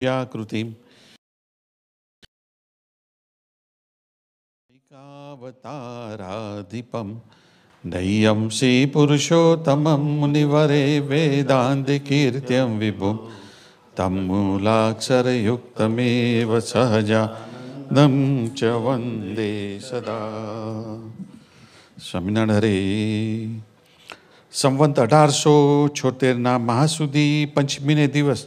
व्याकृतिम् ऐकावताराधिपं नय्यं श्रीपुरुषोत्तमं मुनिवरे वेदान्तिकीर्त्यं विभुं तं मूलाक्षरयुक्तमेव सहजानन्दं च वन्दे सदा। સ્વામિનારાયણ હરે. સંવંત 1876 મહાસુદી પંચમીને દિવસ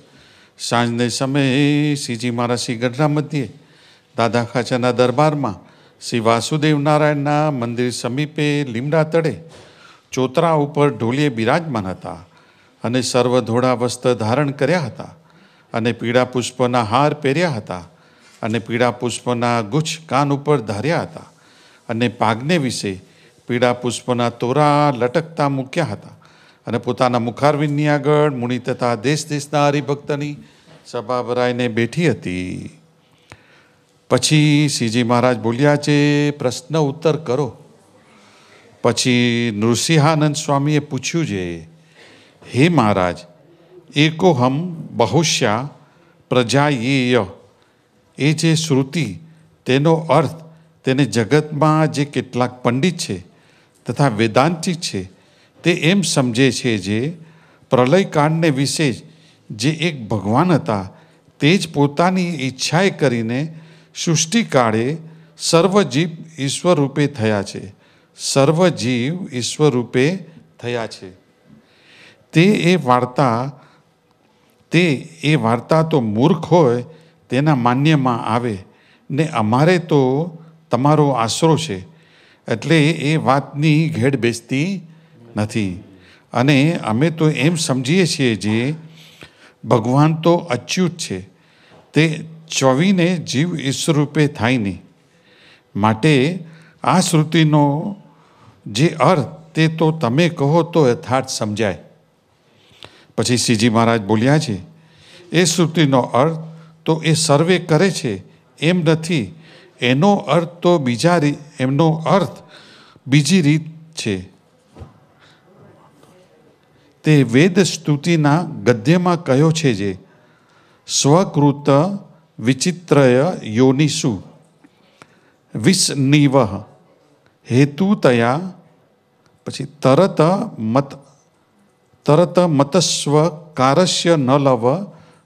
સાંજને સમયે શ્રીજી મહારાજ શ્રી ગઢડા મધ્યે દાદા ખાચાના દરબારમાં શ્રી વાસુદેવ નારાયણના મંદિર સમીપે લીમડા તળે ચોતરા ઉપર ઢોલીએ બિરાજમાન હતા અને સર્વ ધોળા વસ્ત્ર ધારણ કર્યા હતા અને પીળા પુષ્પોના હાર પહેર્યા હતા અને પીળા પુષ્પોના ગુચ્છ કાન ઉપર ધાર્યા હતા અને પાગને વિશે પીળા પુષ્પોના તોરા લટકતા મૂક્યા હતા અને પોતાના મુખારવિંદની આગળ મુનિ તથા દેશ દેશના હરિભક્તની સભા ભરાઈને બેઠી હતી. પછી શ્રીજી મહારાજ બોલ્યા છે, પ્રશ્ન ઉત્તર કરો. પછી નૃસિંહાનંદ સ્વામીએ પૂછ્યું છે, હે મહારાજ, એકોહમ બહુશ્યા પ્રજાયેય, એ જે શ્રુતિ તેનો અર્થ તેને જગતમાં જે કેટલાક પંડિત છે તથા વેદાંતિક છે તે એમ સમજે છે જે પ્રલયકાંડને વિશે જે એક ભગવાન હતા તે જ પોતાની ઈચ્છાએ કરીને સૃષ્ટિકાળે સર્વજીવ ઈશ્વર રૂપે થયા છે. સર્વજીવ ઈશ્વર રૂપે થયા છે. તે વાર્તા તો મૂર્ખ હોય તેના માન્યમાં આવે ને અમારે તો તમારો આશરો છે એટલે એ વાતની ઘેડ બેસતી નથી. અને અમે તો એમ સમજીએ છીએ જે ભગવાન તો અચ્યુત છે, તે ચોવીને જીવ ઈશ્વર રૂપે થાય નહીં. માટે આ શ્રુતિનો જે અર્થ તે તો તમે કહો તો યથાર્થ સમજાય. પછી શ્રીજી મહારાજ બોલ્યા છે, એ શ્રુતિનો અર્થ તો એ સર્વે કરે છે એમ નથી. એનો અર્થ તો બીજી રીત છે. તે વેદ સ્તુતિના ગદ્યમાં કહ્યો છે જે સ્વકૃત વિચિત્રય યોનિષુ વિસ્નિવ હેતુતયા, પછી તરત મતસ્વ કારસ્ય ન લવ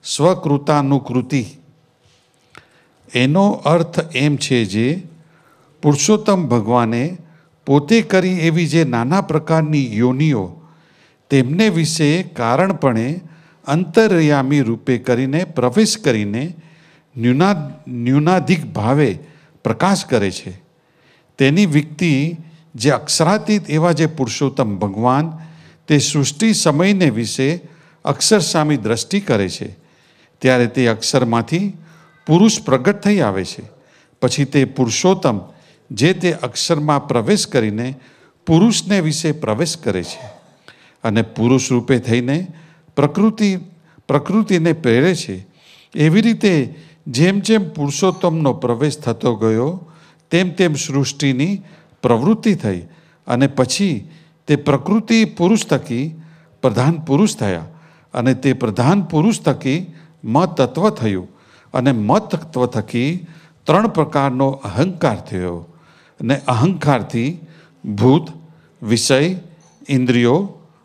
સ્વકૃતાનુકૃતિ. એનો અર્થ એમ છે જે પુરુષોત્તમ ભગવાને પોતે કરી એવી જે નાના પ્રકારની યોનિઓ તેમને વિશે કારણપણે અંતર્યામી રૂપે કરીને પ્રવેશ કરીને ન્યૂનાધિક ભાવે પ્રકાશ કરે છે. તેની વ્યક્તિ જે અક્ષરાતીત એવા જે પુરુષોત્તમ ભગવાન તે સૃષ્ટિ સમયને વિશે અક્ષર સામી દ્રષ્ટિ કરે છે ત્યારે તે અક્ષરમાંથી પુરુષ પ્રગટ થઈ આવે છે. પછી તે પુરુષોત્તમ જે તે અક્ષરમાં પ્રવેશ કરીને પુરુષને વિશે પ્રવેશ કરે છે અને પુરુષ રૂપે થઈને પ્રકૃતિને પ્રેરે છે. એવી રીતે જેમ જેમ પુરુષોત્તમનો પ્રવેશ થતો ગયો તેમ તેમ સૃષ્ટિની પ્રવૃત્તિ થઈ અને પછી તે પ્રકૃતિ પુરુષ થકી પ્રધાન પુરુષ થયા અને તે પ્રધાન પુરુષ થકી મતત્વ થયું અને મતત્વ થકી 3 પ્રકારનો અહંકાર થયો અને અહંકારથી ભૂત, વિષય, ઇન્દ્રિયો,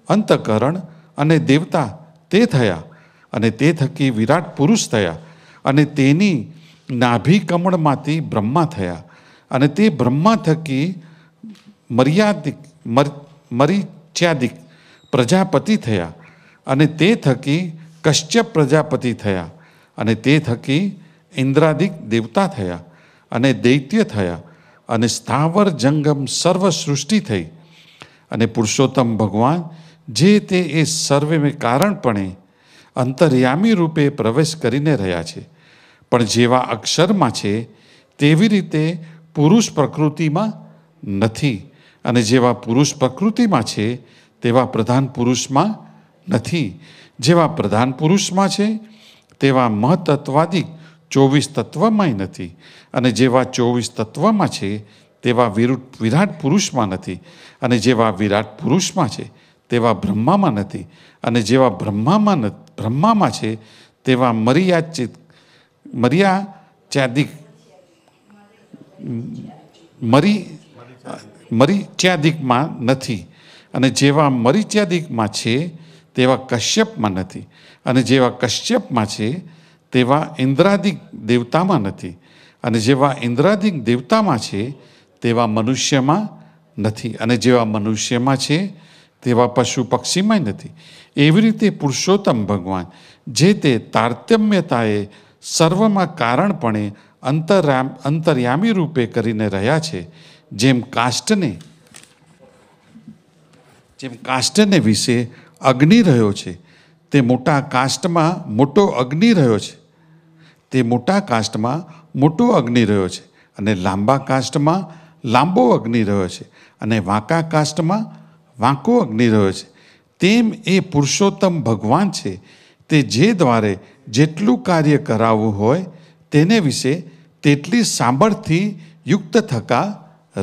અંતઃકરણ અને દેવતા તે થયા અને તે થકી વિરાટ પુરુષ થયા અને તેની નાભી કમળમાંથી બ્રહ્મા થયા અને તે બ્રહ્મા થકી મરીચ્યાદિક પ્રજાપતિ થયા અને તે થકી કશ્યપ પ્રજાપતિ થયા અને તે થકી ઇન્દ્રાદિક દેવતા થયા અને દૈત્ય થયા અને સ્થાવર જંગમ સર્વ સૃષ્ટિ થઈ. અને પુરુષોત્તમ ભગવાન જે તે એ સર્વે કારણપણે અંતર્યામી રૂપે પ્રવેશ કરીને રહ્યા છે. પણ જેવા અક્ષરમાં છે તેવી રીતે પુરુષ પ્રકૃતિમાં નથી અને જેવા પુરુષ પ્રકૃતિમાં છે તેવા પ્રધાન પુરુષમાં નથી. જેવા પ્રધાન પુરુષમાં છે તેવા મહતત્વાદિક 24 તત્વમાંય નથી અને જેવા 24 તત્વમાં છે તેવા વિરાટ પુરુષમાં નથી અને જેવા વિરાટ પુરુષમાં છે તેવા બ્રહ્મામાં નથી અને જેવા બ્રહ્મામાં છે તેવા મર્યાદિત મર્યા ચ્યાદિક મરીચ્યાદિકમાં નથી, અને જેવા મરીચ્યાદિકમાં છે તેવા કશ્યપમાં નથી, અને જેવા કશ્યપમાં છે તેવા ઇન્દ્રાદિક દેવતામાં નથી, અને જેવા ઇન્દ્રાદિક દેવતામાં છે તેવા મનુષ્યમાં નથી, અને જેવા મનુષ્યમાં છે તેવા પશુ પક્ષીમાં નથી. એવી રીતે પુરુષોત્તમ ભગવાન જે તે તારતમ્યતાએ સર્વમાં કારણપણે અંતર્યામી રૂપે કરીને રહ્યા છે, જેમ કાષ્ટને વિશે અગ્નિ રહ્યો છે, તે મોટા કાષ્ટમાં મોટો અગ્નિ રહ્યો છે, તે મોટા કાષ્ટમાં મોટો અગ્નિ રહ્યો છે, અને લાંબા કાષ્ટમાં લાંબો અગ્નિ રહ્યો છે, અને વાંકા કાષ્ટમાં વાંકો અગ્નિ રહ્યો છે. તેમ એ પુરુષોત્તમ ભગવાન છે, તે જે દ્વારે જેટલું કાર્ય કરાવવું હોય તેને વિશે તેટલી સામર્થ્યથી યુક્ત થકા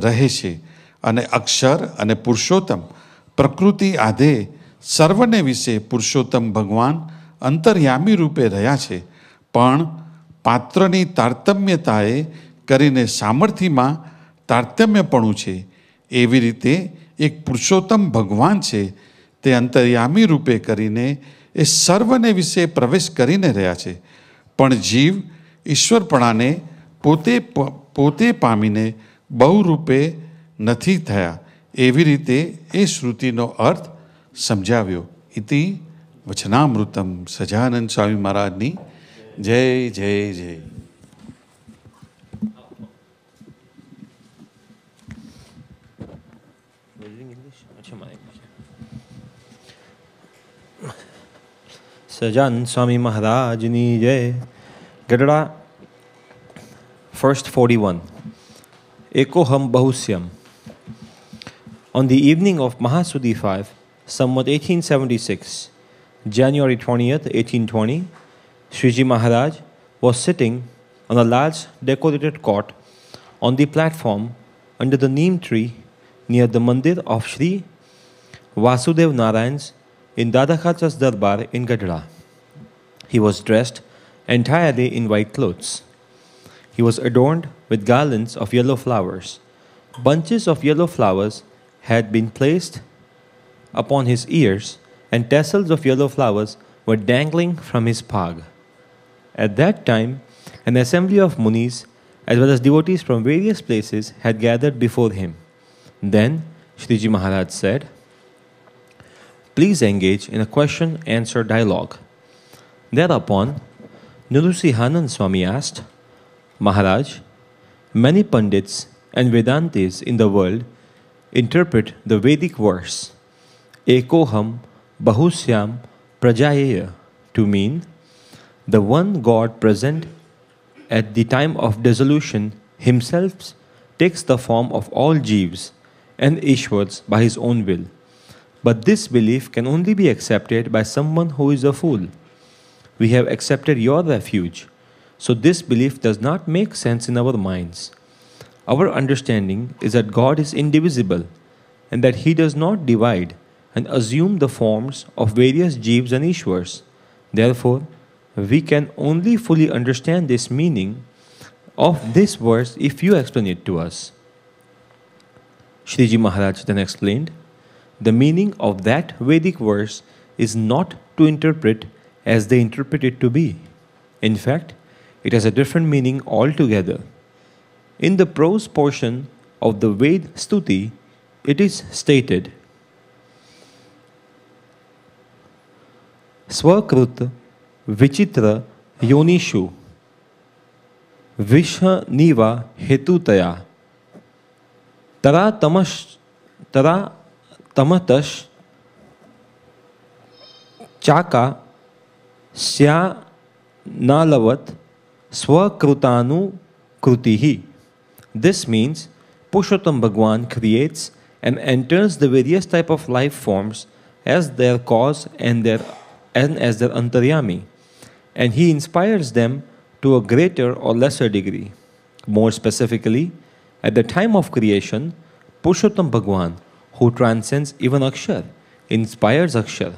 રહે છે. અને અક્ષર અને પુરુષોત્તમ પ્રકૃતિ આધે સર્વને વિશે પુરુષોત્તમ ભગવાન અંતર્યામી રૂપે રહ્યા છે, પણ પાત્રની તારતમ્યતાએ કરીને સામર્થ્યમાં તારતમ્યપણું છે. એવી રીતે એક પુરુષોત્તમ ભગવાન છે, તે અંતર્યામી રૂપે કરીને એ સર્વને વિશે પ્રવેશ કરીને રહ્યા છે, પણ જીવ ઈશ્વરપણાને પોતે પામીને બહુરૂપે નથી થયા. એવી રીતે એ શ્રુતિનો અર્થ સમજાવ્યો. ઇતિ વચનામૃતમ સજાનંદ સ્વામી મહારાજની જય જય જય. સજાનંદ સ્વામી મહારાજની જય. Gadhada first 41. Ekoham Bahusyam. On the evening of Mahasudi 5, somewhat 1876, January 20th, 1820, Sriji Maharaj was sitting on a large decorated cot on the platform under the neem tree near the mandir of Sri Vasudev Narayan's in Dadakhacha's Darbar in Gadra. He was dressed entirely in white clothes. He was adorned with garlands of yellow flowers. Bunches of yellow flowers had been placed upon his ears, and tassels of yellow flowers were dangling from his pag. At that time, an assembly of munis, as well as devotees from various places, had gathered before him. Then Sriji Maharaj said, "Please engage in a question-answer dialogue." Thereupon, Nrusihanand Swami asked, "Maharaj, many Pandits and Vedantis in the world interpret the Vedic verse, Ekoham Bahusyam Prajayaya, to mean the one God present at the time of dissolution himself takes the form of all Jeevs and Ishwars by his own will. But this belief can only be accepted by someone who is a fool. We have accepted your refuge, so this belief does not make sense in our minds. Our understanding is that God is indivisible and that He does not divide and assume the forms of various Jeevs and Ishwars. Therefore, we can only fully understand this meaning of this verse if you explain it to us." Sriji Maharaj then explained, "The meaning of that Vedic verse is not to interpret as they interpret it to be. In fact, it has a different meaning altogether. In the prose portion of the Ved Stuti, it is stated, Swakrut Vichitra Yonishu Vishaniva Hetutaya Tara Tamatash Chaka Sya Nalavat Swakrutanu Krutihi. This means Purushottam Bhagwan creates and enters the various type of life forms as their cause and as their antaryami, and he inspires them to a greater or lesser degree. More specifically, at the time of creation, Purushottam Bhagwan, who transcends even Akshar, inspires Akshar.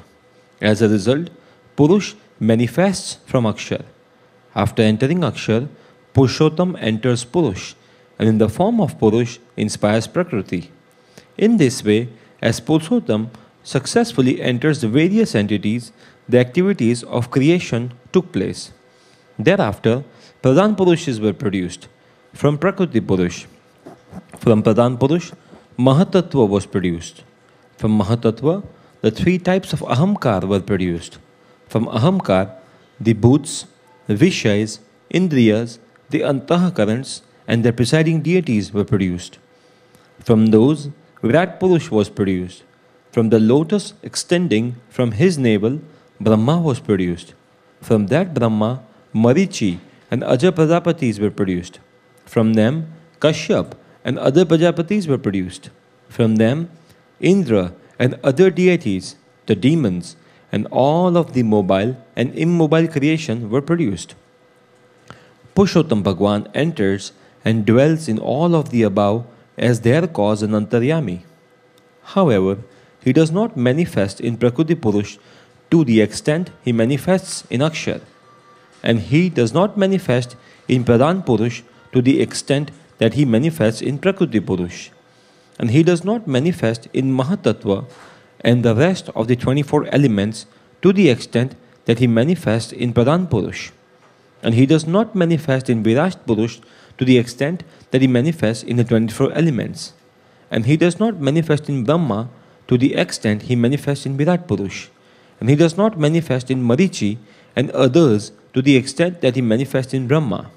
As a result, Purush manifests from Akshar. After entering Akshar, Purushottam enters Purush, and in the form of Purush inspires Prakriti. In this way, as Purushottam successfully enters the various entities, the activities of creation took place. Thereafter, Pradhan Purushas were produced from Prakriti Purush. From Pradhan Purush, Mahatattva was produced. From Mahatattva, the three types of Ahamkar were produced. From Ahamkar, the bhuts, the Vishayas, Indriyas, the Antahakarans, and their presiding deities were produced. From those, Virat Purush was produced. From the lotus extending from his navel, Brahma was produced. From that Brahma, Marichi and Aja Prajapatis were produced. From them, Kashyap and other Prajapatis were produced. From them, Indra and other deities, the demons, and all of the mobile and immobile creation were produced. Purushottam Bhagwan enters and dwells in all of the above as their cause and antaryami. However, he does not manifest in Prakriti Purush to the extent he manifests in Akshar, and he does not manifest in Pradhan Purush to the extent that he manifests in Prakriti Purush, and he does not manifest in Mahatattva and the rest of the 24 elements to the extent that he manifests in Pradhan Purush, and he does not manifest in Virat Purush to the extent that he manifests in the 24 elements, and he does not manifest in Brahma to the extent he manifests in Virat Purush, and he does not manifest in Marichi and others to the extent that he manifests in Brahma,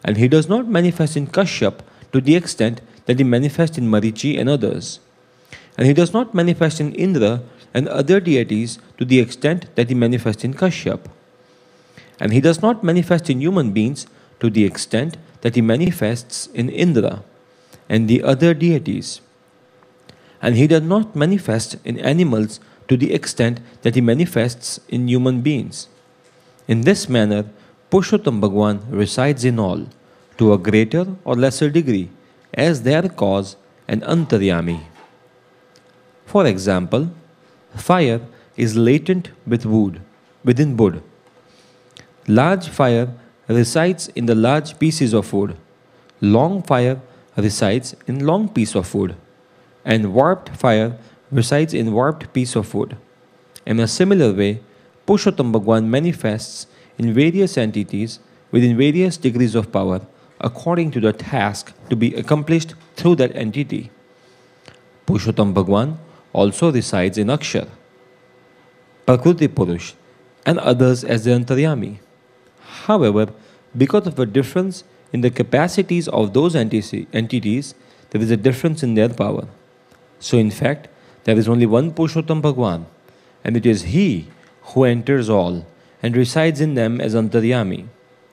and he does not manifest in Kashyap to the extent that he manifests in Marichi and others, and he does not manifest in Indra and other deities to the extent that he manifests in Kashyap, and he does not manifest in human beings to the extent that he manifests in Indra and the other deities, and he does not manifest in animals to the extent that he manifests in human beings. In this manner, Purushottam Bhagwan resides in all, to a greater or lesser degree, as their cause and antaryami. For example, fire is latent within wood. Large fire resides in the large pieces of wood. Long fire resides in long piece of wood. And warped fire resides in warped piece of wood. In a similar way, Purushottam Bhagwan manifests in various entities within various degrees of power according to the task to be accomplished through that entity. Purushottam Bhagwan also resides in Akshar, Prakriti Purush, and others as the antaryami. However, because of a difference in the capacities of those entities, there is a difference in their power. So in fact, there is only one Purushottam Bhagwan, and it is he who enters all and resides in them as antaryami.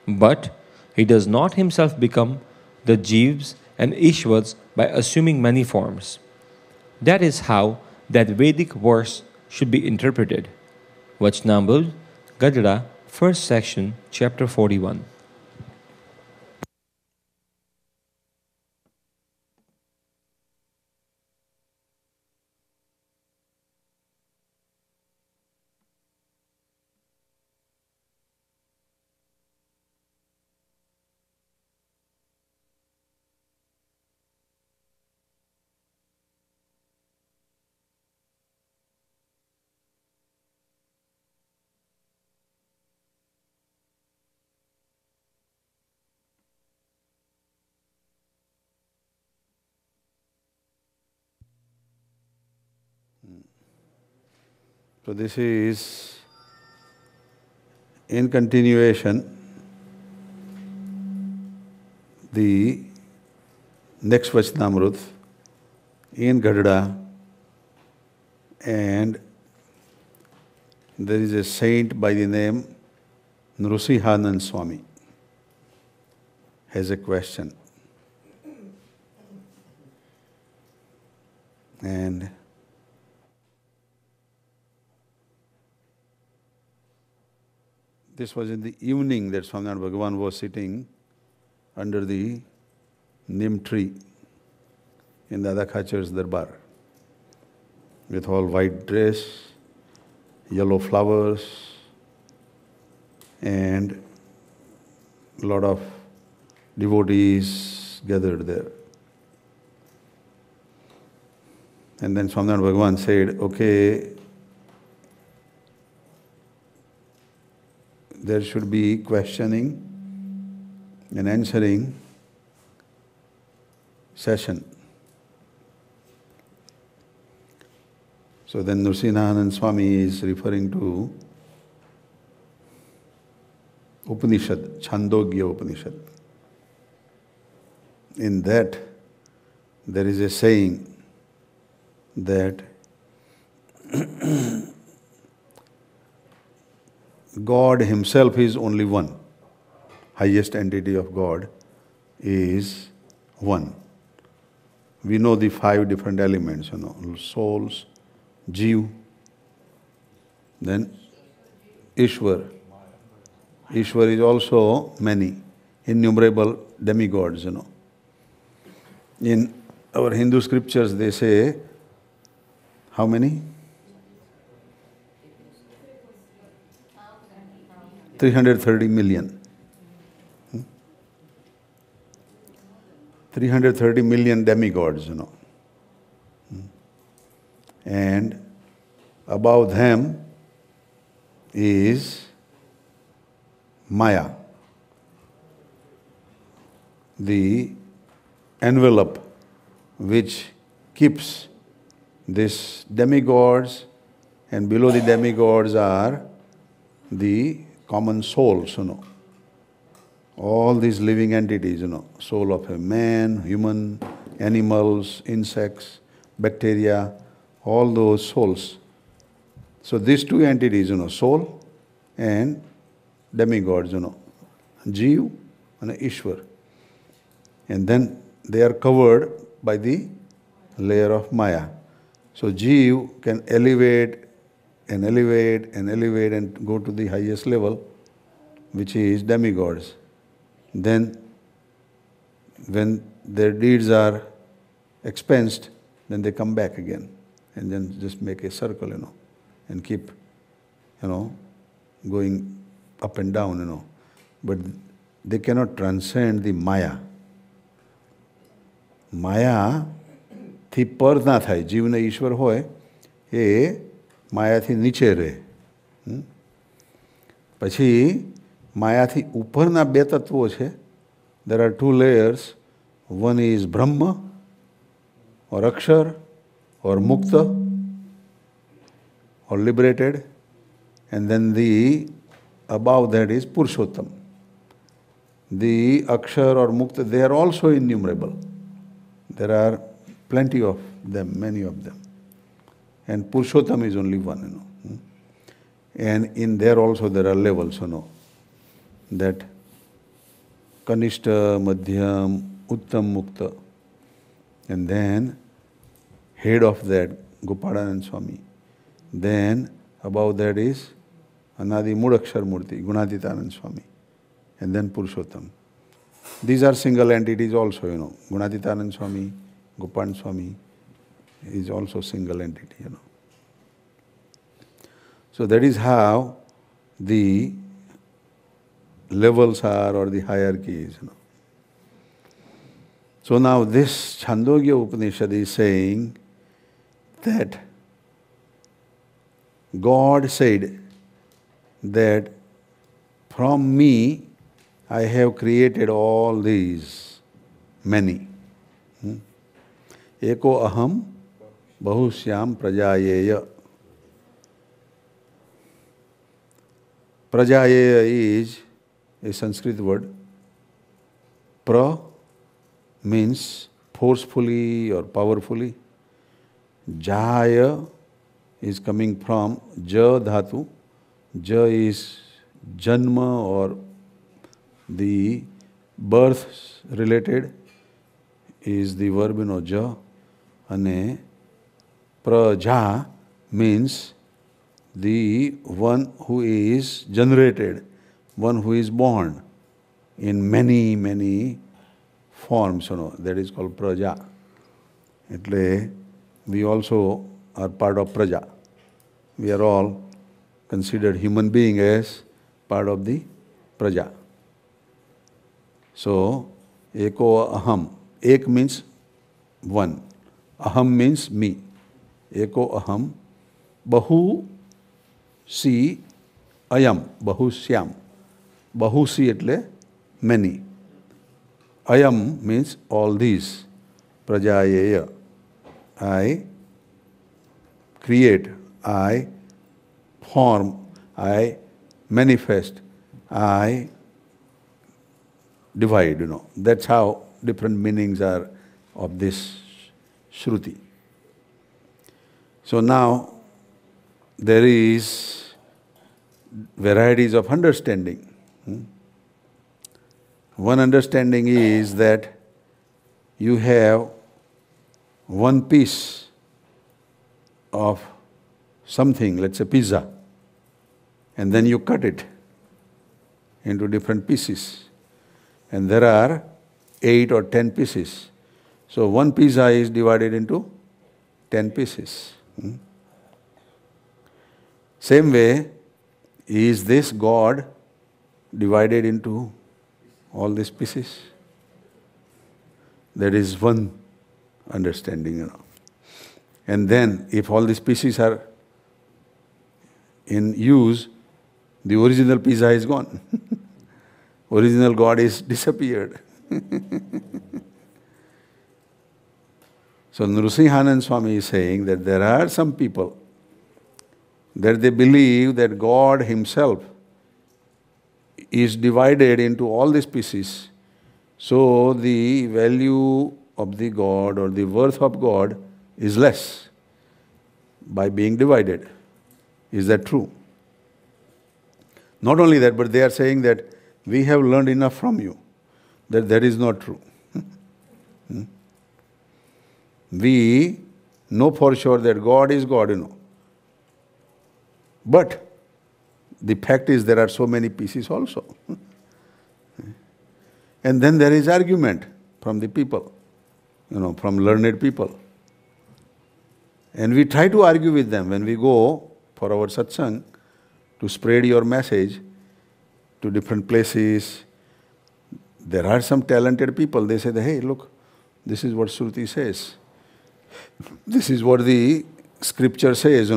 But he does not himself become the Jivs and Ishvars by assuming many forms. That is how that Vedic verse should be interpreted. Vachnamrut, Gadada, first section, chapter 41. So this is in continuation the next Vachnamrut in Gadada, and there is a saint by the name Nrsimhanand Swami has a question. And this was in the evening that Swaminarayan Bhagavan was sitting under the neem tree in Dada Khachar's darbar with all white dress, yellow flowers, and a lot of devotees gathered there. And then Swaminarayan Bhagavan said, okay, there should be questioning and answering session. So then Nrsimhanand Swami is referring to Upanishad, Chandogya Upanishad. In that, there is a saying that God Himself is only one. Highest entity of God is one. We know the 5 different elements, souls, Jeev, then Ishwar. Ishwar is also many, innumerable demigods, In our Hindu scriptures they say, how many? 330 million. 330 million demigods, And above them is Maya, the envelope which keeps these demigods, and below the demigods are the common souls, All these living entities, soul of a man, human, animals, insects, bacteria, all those souls. So these 2 entities, soul and demigods, Jeev and Ishwar. And then they are covered by the layer of Maya. So Jeev can elevate and elevate and elevate and go to the highest level, which is demigods. Then when their deeds are expensed, then they come back again and then just make a circle, and keep, going up and down, But they cannot transcend the Maya. Maya થી પર ના થાય. જીવને ઈશ્વર હોય એ માયાથી નીચે રહે. પછી માયાથી ઉપરના 2 તત્વો છે. There are 2 layers. One is Brahma or Akshar or Mukta or liberated, and then the above that is Purushottam. The Akshar or Mukta, they are also innumerable. There are plenty of them, many of them. And Purushottam is only one, And in there also there are levels, that Kanishta, Madhyam, Uttam Mukta. And then head of that, Gopalanand Swami. Then above that is Anadi Mudakshar Murti, Gunatitanand Swami. And then Purushottam. These are single entities also, Gunatitanand Swami, Gopan Swami is also single entity, So that is how the levels are, or the hierarchy is, So now this Chandogya Upanishad is saying that God said that from me I have created all these, many. Eko aham bahusyam prajayeya. Prajayeya is a Sanskrit word. Pra means forcefully or powerfully. Jaya is coming from ja dhatu. Ja is janma or the birth related is the verb ja. And praja means the one who is generated, one who is born in many, many forms, that is called praja. Etle we also are part of praja. We are all considered human being as part of the praja. So, eko aham. Ek means one. Aham means me. Eko aham. Bahu si ayam. Bahu syam. Bahu si etle many. Ayam means all these. Prajayeya. I create. I form. I manifest. I divide, That's how different meanings are of this Shruti. So now there is varieties of understanding. One understanding is that you have one piece of something, let's say pizza, and then you cut it into different pieces. And there are 8 or 10 pieces. So one pizza is divided into 10 pieces. Same way, is this God divided into all these pieces? That is one understanding, And then, if all these pieces are in use, the original pizza is gone. Original God is disappeared. So Nrsimhanand Swami is saying that there are some people that they believe that God Himself is divided into all these pieces. So the value of the God or the worth of God is less by being divided. Is that true? Not only that, but they are saying that we have learned enough from you, that is not true. We know for sure that God is God, But the fact is there are so many pieces also. And then there is argument from the people, from learned people. And we try to argue with them when we go for our satsang to spread your message to different places. There are some talented people. They say, hey, look, this is what Shruti says. This is what the scripture says,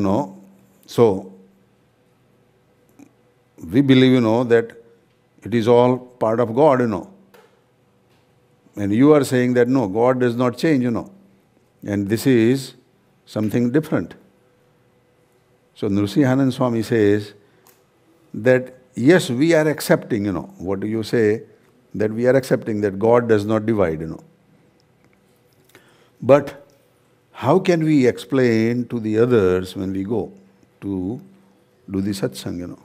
So, we believe, that it is all part of God, And you are saying that no, God does not change, And this is something different. So Nrsimhanand Swami says that yes, we are accepting, what do you say? That we are accepting that God does not divide, But how can we explain to the others when we go to do the satsang,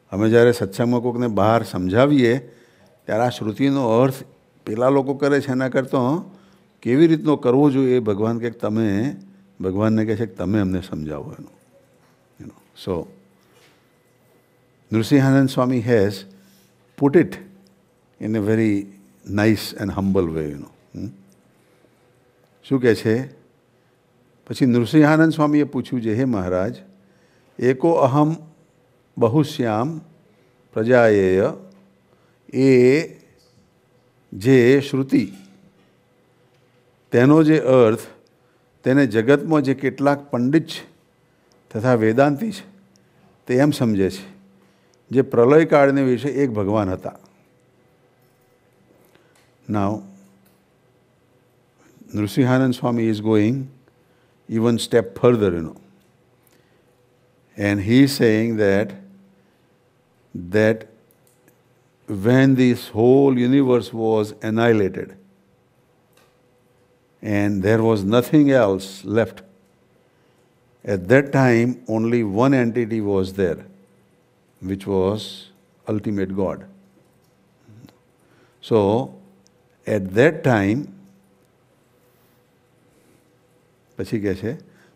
અમે જ્યારે સત્સંગમાં કોઈકને બહાર સમજાવીએ ત્યારે આ શ્રુતિનો અર્થ પેલા લોકો કરે છે એના કરતાં કેવી રીતનો કરવો જોઈએ એ ભગવાન કહે તમે ભગવાનને કહે છે કે તમે અમને સમજાવો એનું So Nrsimhanand Swami has put it in a very nice and humble way, શું કહે છે? પછી નૃસિંહાનંદ સ્વામીએ પૂછ્યું છે, હે મહારાજ, એકો અહમ બહુશ્યામ પ્રજાયેય, એ જે શ્રુતિ તેનો જે અર્થ તેને જગતમાં જે કેટલાક પંડિત છે તથા વેદાંતી છે તે એમ સમજે છે જે પ્રલયકાળને વિશે એક ભગવાન હતા. Now, Nrsimhanand Swami is going even step further, And he is saying that when this whole universe was annihilated and there was nothing else left, at that time only one entity was there, which was ultimate God. So, at that time, પછી કહે છે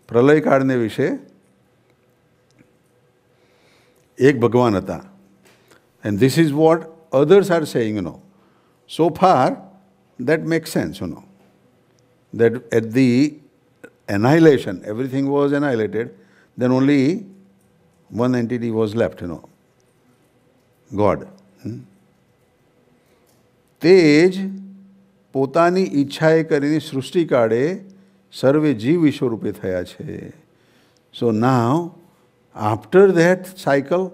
પ્રલયકાળને વિશે એક ભગવાન હતા. And this is what others are saying, So far, that makes sense, That at the annihilation, everything was annihilated, then only one entity was left, God. તે જ પોતાની ઈચ્છાએ કરીને સૃષ્ટિ કાળે સર્વે જીવ વિશ્વરૂપે થયા છે. So now, after that cycle,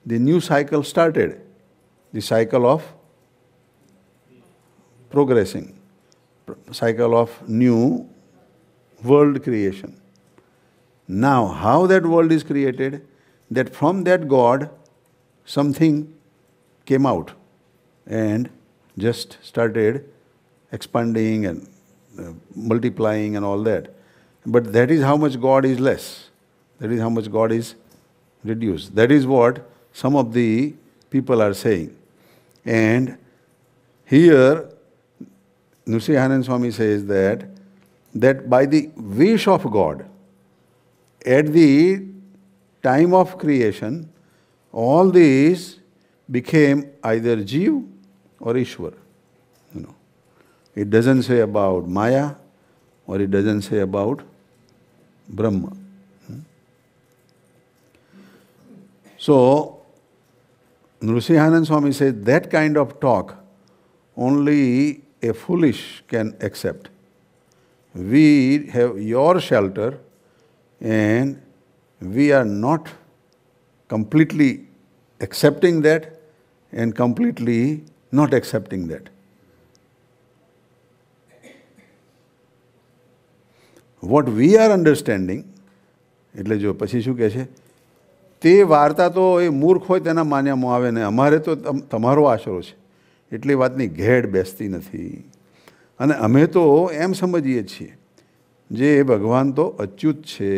the new cycle started, the cycle of progressing, cycle of new world creation. Now, how that world is created, that from that God, something came out and just started expanding and multiplying and all that. But that is how much God is less. That is how much God is reduced. That is what some of the people are saying. And here, Nrsimhanand Swami says that by the wish of God, at the time of creation, all these became either Jeev or Ishwar. You know, it doesn't say about Maya or it doesn't say about Brahma. So, Nrsimhanand Swami says that kind of talk only a foolish can accept. We have your shelter and we are not completely accepting that and completely not accepting that. What we are understanding, એટલે જો પછી શું કહે છે, તે વાર્તા તો એ મૂર્ખ હોય તેના માન્યામાં આવે ને અમારે તો તમારો આશરો છે એટલી વાતની ઘેડ બેસતી નથી. અને અમે તો એમ સમજીએ છીએ જે ભગવાન તો અચ્યુત છે,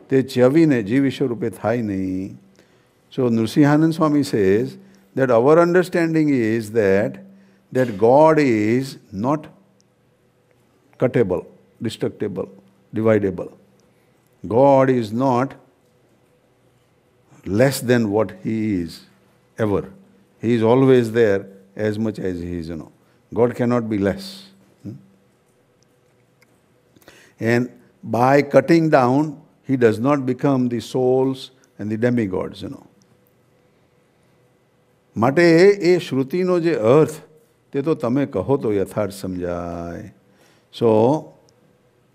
તે ચ્યવીને જીવ ઈશ્વર રૂપે થાય નહીં. So Nrsimhanand Swami says that our understanding is that God is not cuttable, destructible, dividable. God is not less than what He is, ever. He is always there as much as He is, you know. God cannot be less. And by cutting down, He does not become the souls and the demigods, you know. માટે એ શ્રુતિનો જે અર્થ તે તો તમે કહો તો યથાર્થ સમજાય. So,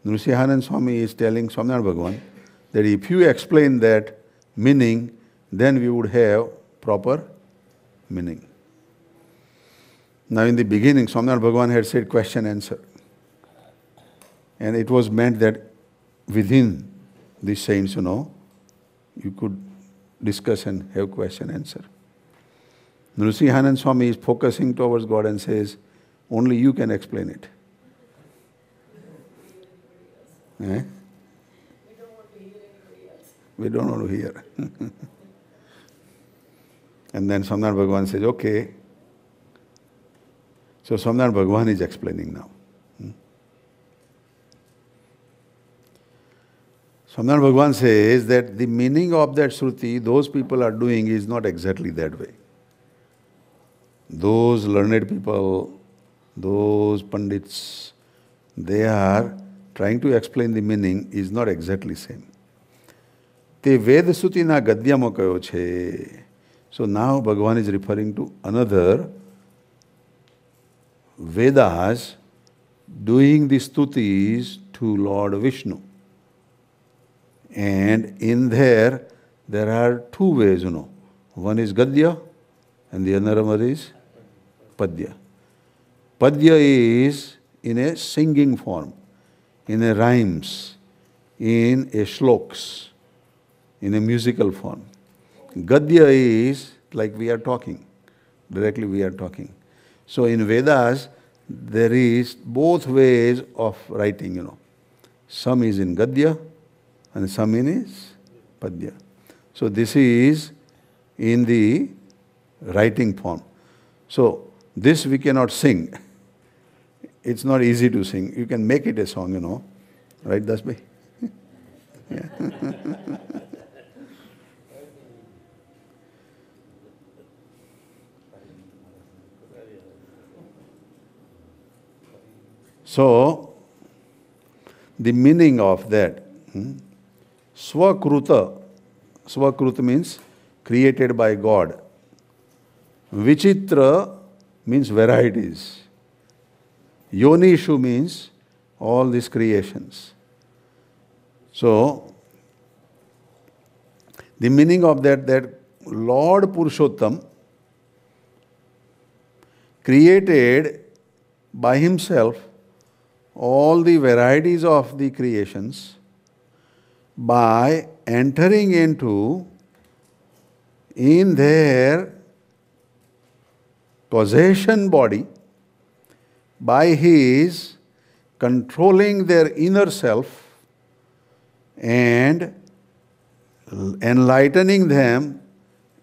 Nrsimhanand Swami is telling Swaminarayan Bhagavan that if you explain that meaning, then we would have proper meaning. Now in the beginning, Swaminarayan Bhagavan had said question answer. And it was meant that within the saints, you know, you could discuss and have question answer. Nrsimhanand Swami is focusing towards God and says, only you can explain it. Eh? We don't want to hear. And then Swaminarayan Bhagavan says, okay. So Swaminarayan Bhagavan is explaining now. Swaminarayan Bhagavan says that the meaning of that Shruti those people are doing is not exactly that way. Those learned people, those pandits, they are trying to explain the meaning is not exactly same. તે વેદ શ્રુતિના ગદ્યમાં કયો છે. So now Bhagavan is referring to another Vedas doing the stutis to Lord Vishnu. And in there are two ways, you know. One is Gadya and the other one is Padya. Padya is in a singing form, in a rhymes, in a shloks, in a musical form. Gadya is like we are talking, directly we are talking. So in Vedas, there is both ways of writing, you know. Some is in Gadya and some in is Padya. So this is in the writing form. So this we cannot sing. It's not easy to sing. You can make it a song, you know. Right, Dasbhai? Yeah. So, the meaning of that, Swakruta means created by God. Vichitra means varieties. Yonishu means all these creations. So, the meaning of that Lord Purushottam created by himself all the varieties of the creations by entering in their causation body, by his controlling their inner self and enlightening them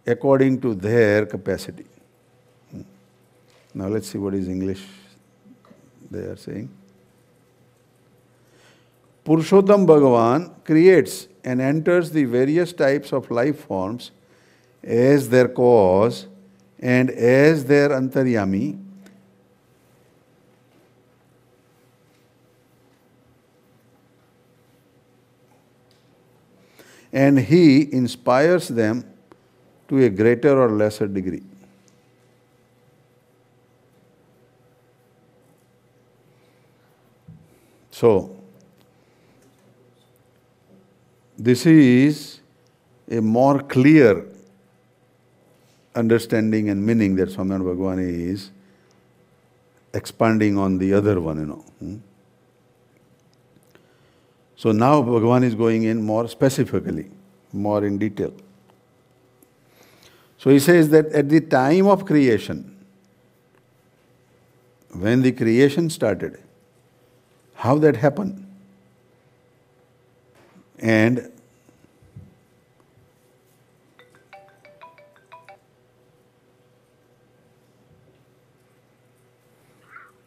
according to their capacity. Now let's see what is English they are saying. Purushottam Bhagavan creates and enters the various types of life forms as their cause and as their antaryami, and he inspires them to a greater or lesser degree. So, this is a more clear understanding and meaning that Swaminarayan Bhagavan is expanding on the other one, So now Bhagavan is going in more specifically, more in detail. So he says that at the time of creation, when the creation started, how that happened, and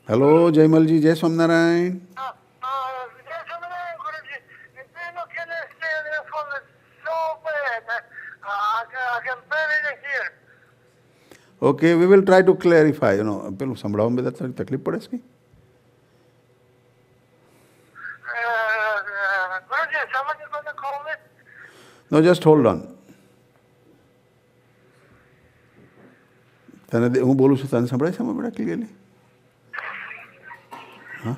hello, Jaimal ji, Jai Swaminarayan. Okay, we will try to clarify, પેલું સંભળાવવા બધા થોડી તકલીફ પડે છે. No, just hold on. તને હું બોલું છું તને સંભળાય છે આમાં બેટા ક્લિયરલી? હા?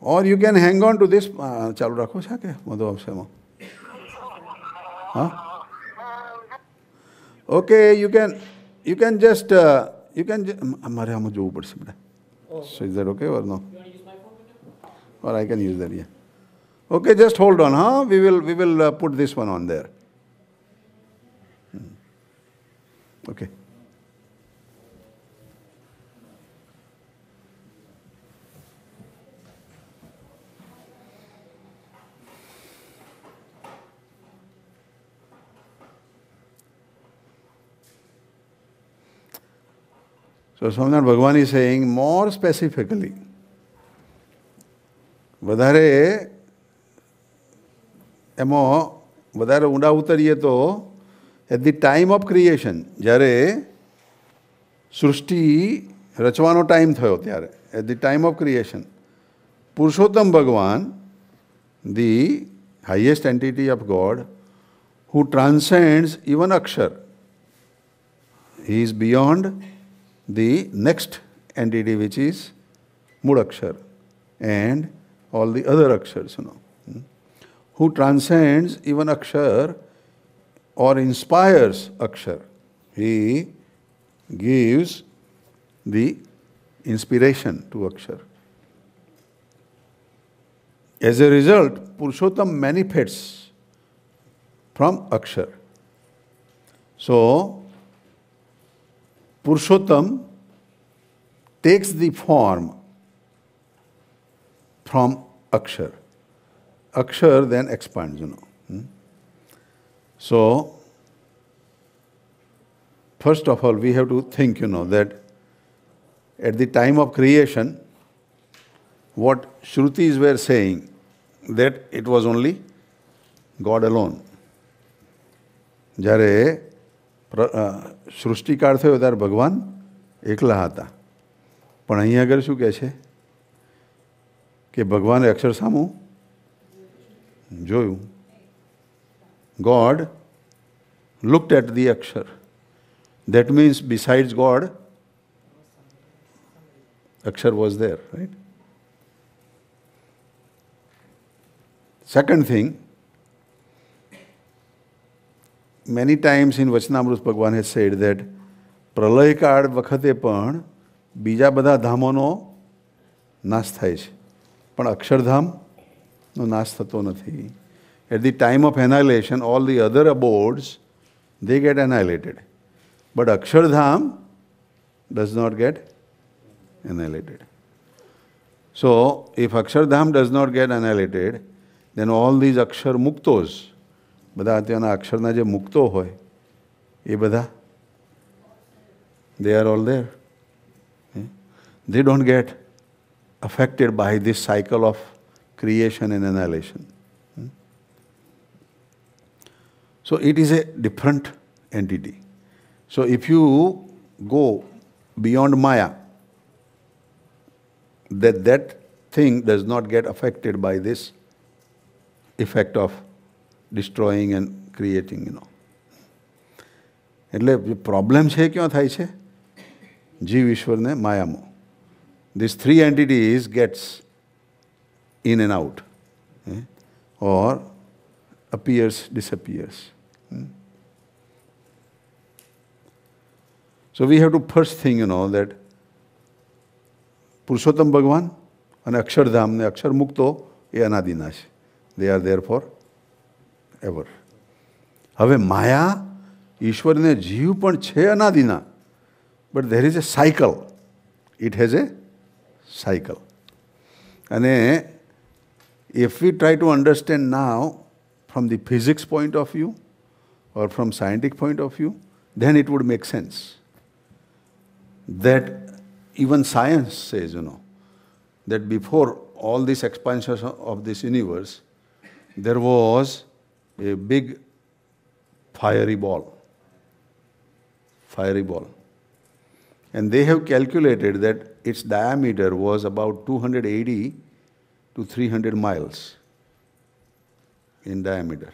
Or you can hang on to this. ચાલુ રાખો છે કે વધુ આવશે એમાં? હા? Okay, you can just અમારે આમાં જોવું પડશે બેટા. So is that okay or no? Or I can use that, yeah. Okay, just hold on, huh? We will put this one on there. Okay. So Swaminarayan Bhagavan is saying more specifically, વધારે એમાં વધારે ઊંડા ઉતરીએ તો at the time of creation, જ્યારે સૃષ્ટિ રચવાનો time થયો ત્યારે, at the time of creation, Purushottam ભગવાન, the highest entity of God, who transcends even Akshar, he is beyond the next entity which is Mudakshar and all the other Akshars, who transcends even Akshar or inspires Akshar. He gives the inspiration to Akshar. As a result, Purushottam manifests from Akshar. So, Purushottam takes the form from Akshar. Akshar then expands, So, first of all, we have to think, that at the time of creation, what Shrutis were saying, that it was only God alone. જ્યારે સૃષ્ટિકાળ થયો ત્યારે ભગવાન એકલા હતા. પણ અહીં આગળ શું કહે છે? કે ભગવાને અક્ષર સામું જોયું. God looked at the akshar. That means besides God, akshar was there, right? Second thing, many times in Vachanamrut Bhagwan has said that Pralay કાળ વખતે પણ બીજા બધા ધામોનો નાશ થાય છે, પણ અક્ષરધામનો નાશ થતો નથી. At the time of annihilation, all the other abodes, they get annihilated. But Akshardham does not get annihilated. So, if Akshardham does not get annihilated, then all these Akshar Muktos, બધા ત્યાંના અક્ષરના જે મુક્તો હોય એ બધા, they are all there. They don't get affected by this cycle of creation and annihilation. So it is a different entity. So if you go beyond Maya, that thing does not get affected by this effect of destroying and creating, એટલે problem છે ક્યાં થાય છે? જીવ ઈશ્વરને માયામાં. These three entities gets in and out, or appears, disappears. So we have to first think, that Purushottam ભગવાન અને અક્ષરધામ ને અક્ષર મુક્તો એ અનાદિના છે. They are there for ever. હવે માયા ઈશ્વરને જીવ પણ છે અનાદિના, but there is a cycle. It has a cycle. અને if we try to understand now from the physics point of view or from scientific point of view, then it would make sense. That even science says, that before all this expansion of this universe, there was a big fiery ball. And they have calculated that its diameter was about 280 to 300 miles in diameter.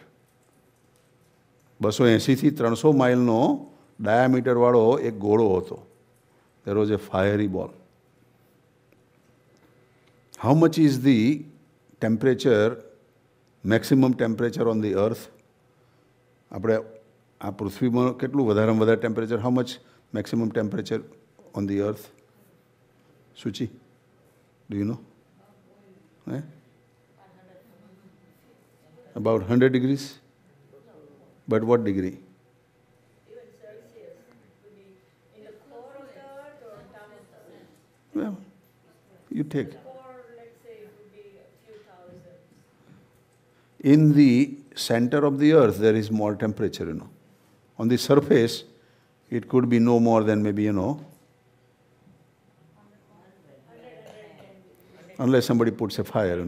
280 થી 300 માઇલનો diameter વાળો એક ગોળો હતો. There was a fiery ball. How much is the temperature, maximum temperature on the earth? આપણે આ પૃથ્વીમાં કેટલું વધારેમાં વધારે temperature? How much maximum temperature on the earth? Suchi, do you know? About 100 degrees? But what degree? Even Celsius could be in the core of the earth or on top of the earth. Well, you take. Core, let's say, it would be a few thousand. In the center of the earth, there is more temperature, On the surface, it could be no more than maybe, unless somebody puts a fire,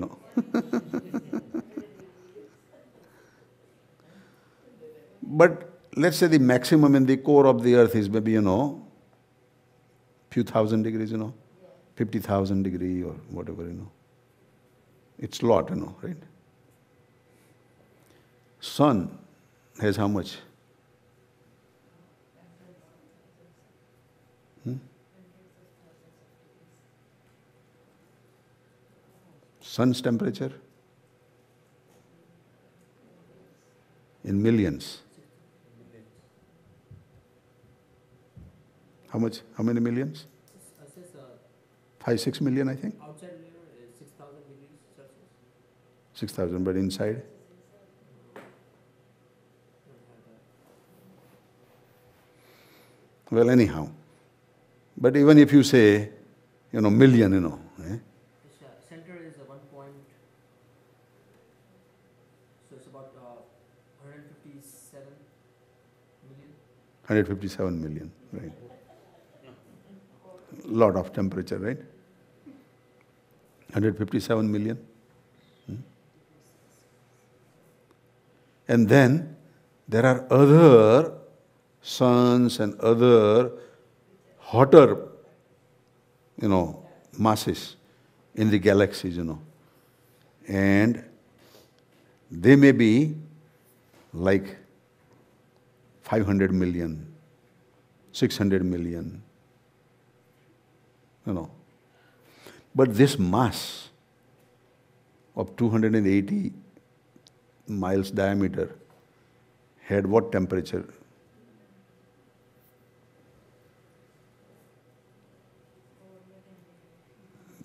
But let's say the maximum in the core of the earth is maybe, few thousand degrees, 50,000 degree or whatever, It's a lot, right? Sun has how much? Sun's temperature? In millions. How much? How many millions? 5-6 million, I think. Outside layer is 6,000 degrees Celsius. 6,000, but inside? Well, anyhow. But even if you say, million, Center is 1 point, so it's about 157 million. 157 million, right? Lot of temperature, right? 157 million. And then there are other suns and other hotter, masses in the galaxies, And they may be like 500 million, 600 million, But this mass of 280 miles diameter had what temperature?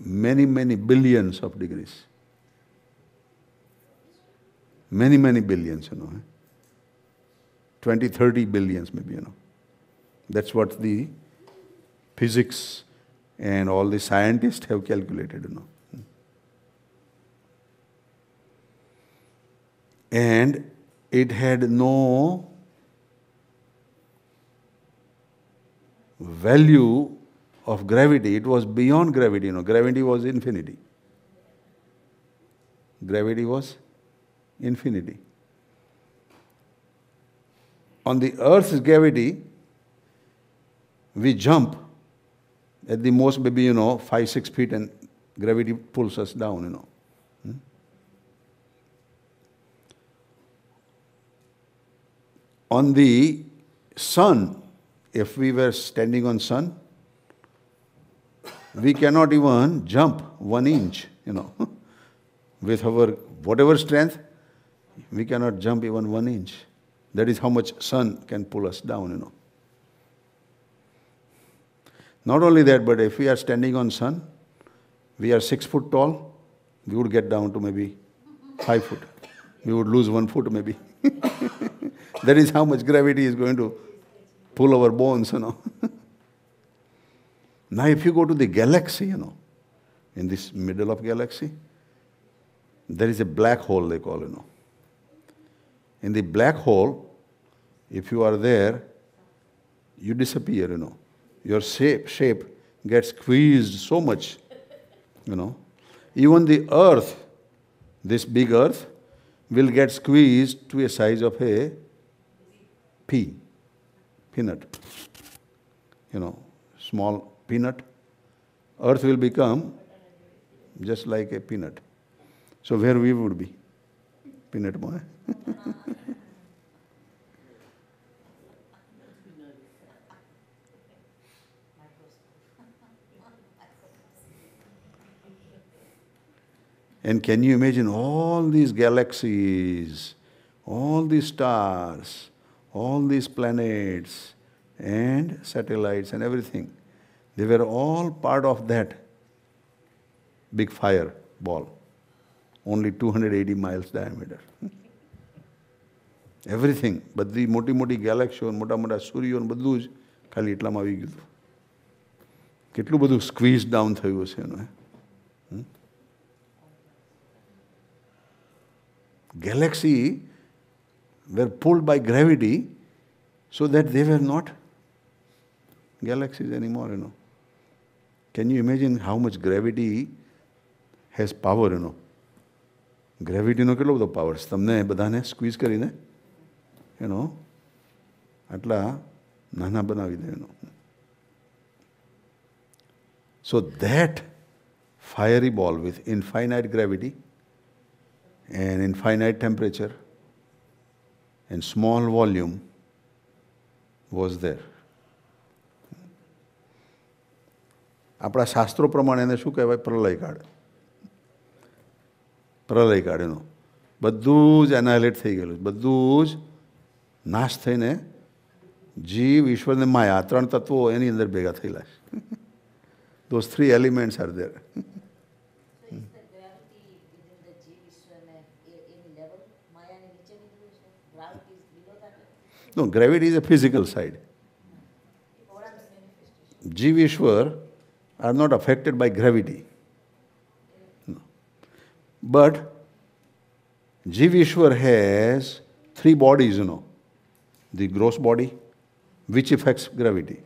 Many, many billions of degrees. Many, many billions, 20, 30 billions maybe, That's what the physics and all the scientists have calculated, And it had no value of gravity. It was beyond gravity, Gravity was infinity. Gravity was infinity. On the Earth's gravity, we jump at the most maybe, 5-6 feet and gravity pulls us down, On the sun, if we were standing on sun, we cannot even jump 1 inch, With our whatever strength, we cannot jump even 1 inch. That is how much sun can pull us down, Not only that, but if we are standing on sun, we are 6 foot tall, we would get down to maybe 5 foot. We would lose 1 foot maybe. That is how much gravity is going to pull our bones, Now if you go to the galaxy, in this middle of galaxy, there is a black hole, they call, In the black hole, if you are there, you disappear, Your shape gets squeezed so much, Even the earth, this big earth, will get squeezed to a size of a peanut. Small peanut. Earth will become just like a peanut. So where we would be? Peanut boy. And can you imagine all these galaxies, all these stars, all these planets and satellites and everything? They were all part of that big fire ball, only 280 miles diameter. Everything, બધી મોટી ગેલેક્સીઓ, મોટા સૂર્યો બધું જ ખાલી એટલામાં આવી ગયું. કેટલું બધું સ્ક્વીઝ ડાઉન થયું હશે એનું. Galaxy were pulled by gravity so that they were not galaxies anymore, Can you imagine how much gravity has power, Gravity no કેટલો બધો power. તમને બધાને squeeze કરીને, આટલા નાના બનાવી દે, So that fiery ball with infinite gravity and infinite temperature and small volume was there. આપણા શાસ્ત્રો પ્રમાણે એને શું કહેવાય? પ્રલયકાળ. પ્રલયકાળ એનો બધું જ એનાઇલેટ થઈ ગયેલું, બધું જ નાશ થઈને જીવ, ઈશ્વર ને માયા, આ 3 તત્વો એની અંદર ભેગા થયેલા છે. Those 3 elements are there. No, gravity is a physical side. Jiva Ishwar are not affected by gravity. No. But Jiva Ishwar has 3 bodies, The gross body, which affects gravity.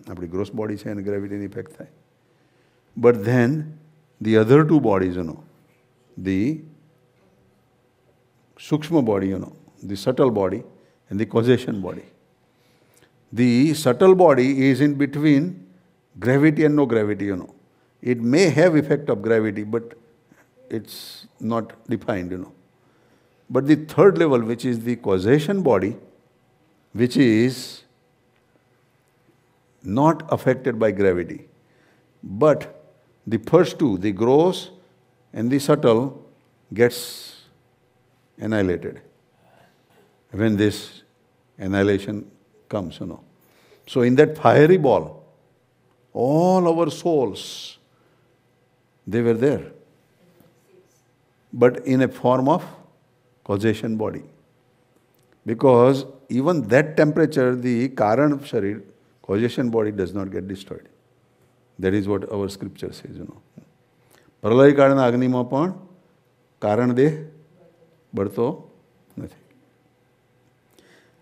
આપણી gross body છે અને gravity ની effect થાય. But then the other 2 bodies, the sukshma body, the subtle body and the causation body. The subtle body is in between gravity and no gravity, It may have effect of gravity, but it's not defined, But the third level, which is the causation body, which is not affected by gravity. But the first two, the gross and the subtle, gets annihilated when this annihilation comes, So in that fiery ball, all our souls, they were there. But in a form of causation body. Because even that temperature, the Karan Sharir, causation body does not get destroyed. That is what our scripture says, Pralay Karana Agni માં પણ કારણ દેહ બળતો નથી.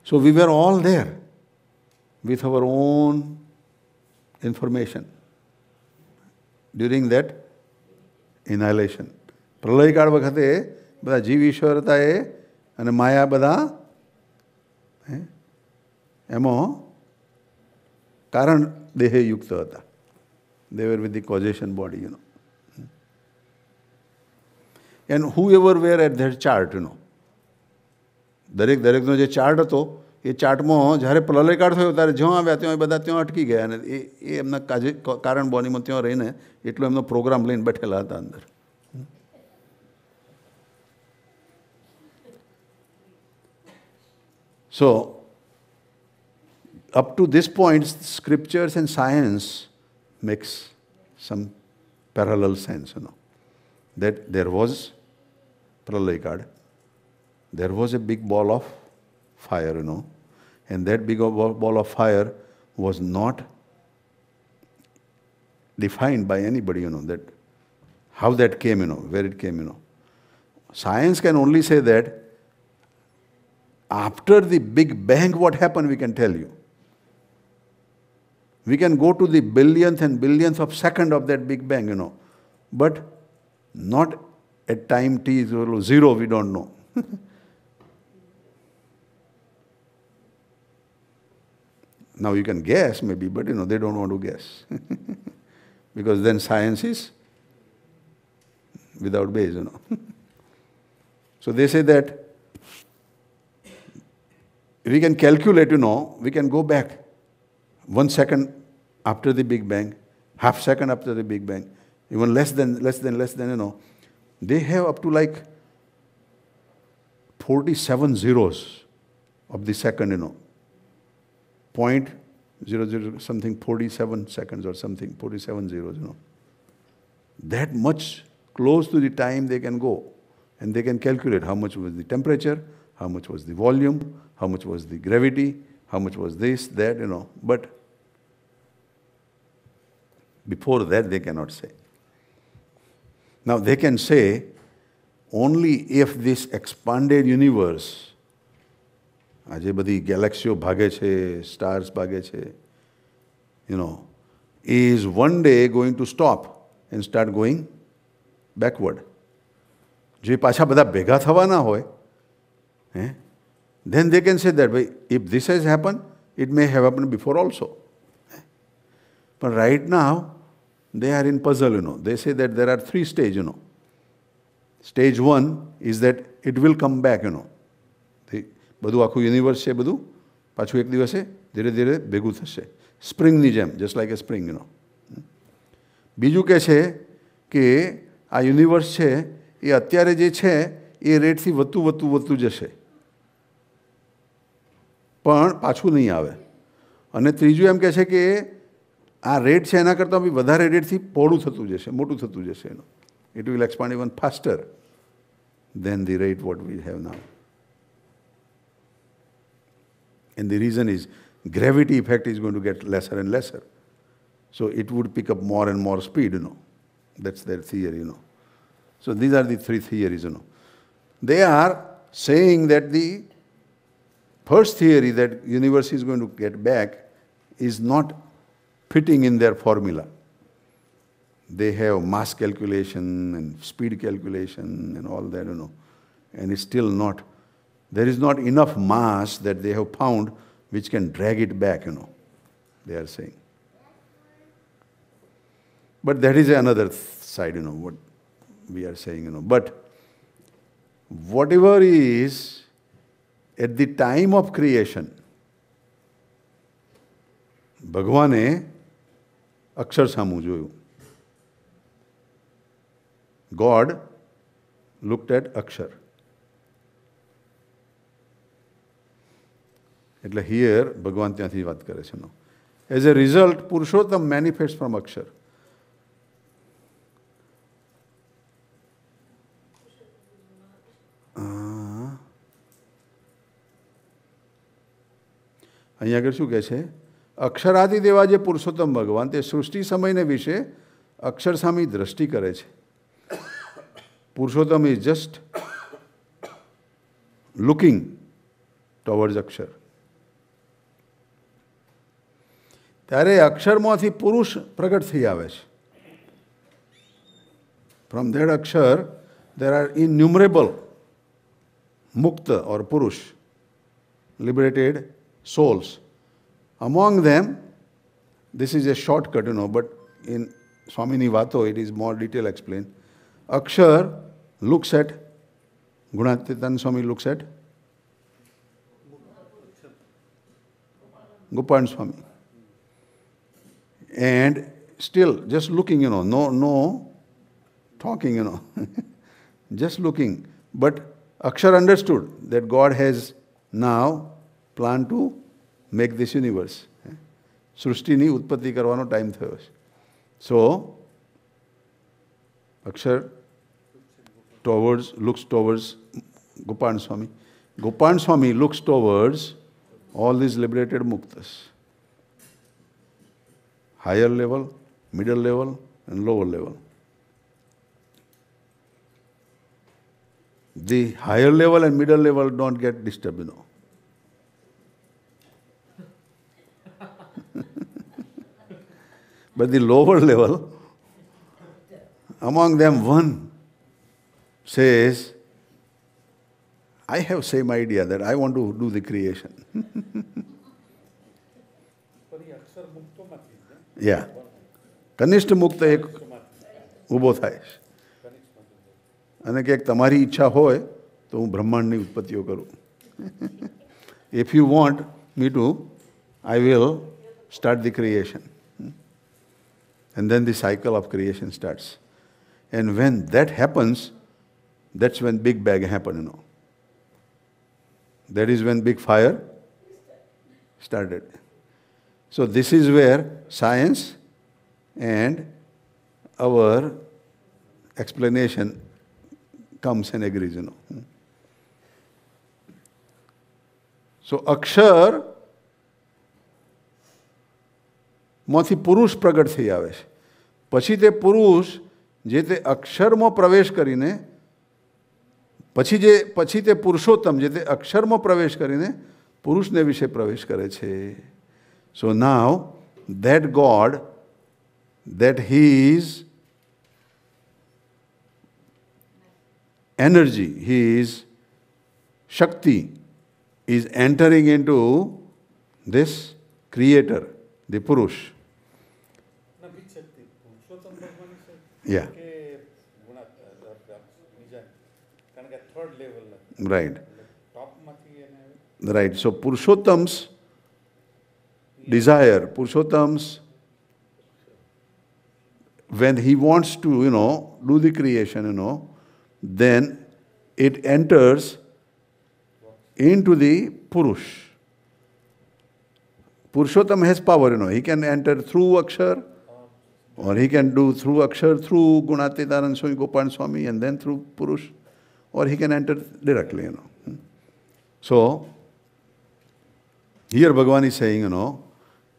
So we were all there with our own information during that annihilation. પ્રલયકાળ વખતે બધા જીવ ઈશ્વર હતા એ અને માયા બધા એમાં કારણ દેહે યુક્ત હતા. They were with the causation body, And whoever were at their chart, દરેકનો જે ચાર્ટ હતો એ ચાર્ટમાં જ્યારે પ્રલયકાળ થયો ત્યારે જ્યાં આવ્યા ત્યાં બધા ત્યાં અટકી ગયા અને એ એમના કારણ બોડીમાં ત્યાં રહીને એટલો એમનો પ્રોગ્રામ લઈને બેઠેલા હતા અંદર. So, up to this point, scriptures and science makes some parallel sense, that there was Pralayakad, there was a big ball of fire, and that big ball of fire was not defined by anybody, that how that came, where it came, Science can only say that after the Big Bang, what happened, we can tell you. We can go to the billionth and billionth of second of that Big Bang, but not at time t is 0, we don't know. Now you can guess maybe, but they don't want to guess. Because then science is without base, So they say that we can calculate, we can go back 1 second after the Big Bang, half second after the Big Bang, even less than, They have up to like 47 zeros of the second, 0.00 something, 47 seconds or something, 47 zeros, That much close to the time they can go. And they can calculate how much was the temperature, how much was the volume, how much was the gravity, how much was this, that, But before that, they cannot say. Now, they can say only if this expanded universe, આજે બધી ગેલેક્સીઓ ભાગે છે, stars ભાગે છે, is one day going to stop and start going backward. જે પાછા બધા ભેગા થવાના હોય, then they can say that, if this has happened, it may have happened before also. But right now, they are in puzzle, They say that there are 3 stages, Stage 1 is that it will come back, બધું આખું universe છે બધું પાછું એક દિવસે ધીરે ધીરે ભેગું થશે. સ્પ્રિંગની જેમ, just like a spring, બીજું કે છે કે આ યુનિવર્સ છે એ અત્યારે જે છે એ રેટથી વધતું જશે. પણ પાછું નહીં આવે. અને ત્રીજું એમ કહે છે કે આ રેટ છે એના કરતાં બી વધારે રેટથી પહોળું થતું જશે, મોટું થતું જશે એનું. It will expand even faster than the rate what we have now. And the reason is gravity effect is going to get lesser and lesser. So it would pick up more and more speed, That's their theory, So these are the 3 theories, They are saying that the first theory that universe is going to get back is not fitting in their formula. They have mass calculation and speed calculation and all that, And it's still not. There is not enough mass that they have found which can drag it back, They are saying. But that is another side, we are saying. But whatever is at the time of creation, ભગવાને અક્ષર સામું જોયું. God looked at અક્ષર. એટલે here ભગવાન ત્યાંથી વાત કરે છે. As a result, Purushottam manifests from અક્ષર. અહીંયા આગળ શું કહે છે? અક્ષરાદિ દેવા જે પુરુષોત્તમ ભગવાન તે સૃષ્ટિ સમયને વિશે અક્ષર સામે દ્રષ્ટિ કરે છે. Purushottam is just looking towards Akshar. ત્યારે અક્ષરમાંથી પુરુષ પ્રગટ થઈ આવે છે. From that Akshar there are innumerable mukta or purush, liberated souls. Among them, this is a shortcut, but in Swamini Vato it is more detail explained. Akshar looks at, Gunatitan Swami looks at Gopan Swami. And still just looking, no talking, just looking. But Akshar understood that God has now planned to make this universe. સૃષ્ટિની ઉત્પત્તિ કરવાનો time થયો છે. So, Akshar looks towards Gopan Swami. Gopan Swami looks towards all these liberated muktas. Higher level, middle level, and lower level. The higher level and middle level don't get disturbed, But the lower level, among them one says, I have same idea that I want to do the creation. Yeah. કનિષ્ઠ મુક્ત એક ઊભો થાય છે અને કે તમારી ઈચ્છા હોય તો હું બ્રહ્માંડની ઉત્પત્તિઓ કરું. If you want me to, I will start the creation. And then the cycle of creation starts. And when that happens, that's when Big Bang happened, That is when big fire started. So this is where science and our explanation comes and agrees, So અક્ષર માંથી પુરુષ પ્રગટ થઈ આવે છે. પછી તે પુરુષ જે તે અક્ષરમાં પ્રવેશ કરીને પછી તે પુરુષોત્તમ જે તે અક્ષરમાં પ્રવેશ કરીને પુરુષને વિશે પ્રવેશ કરે છે. So now that God, that His energy, His Shakti is entering into this creator, the Purush. Yeah. Right. Right. So Purushottam's desire, Purushottam's, when he wants to, do the creation, then it enters into the Purush. Purushottam has power, he can enter through Akshar, or he can do through Akshar, through Gunatidaran Swami, Gopan Swami, and then through Purush, or he can enter directly, So, here Bhagavan is saying,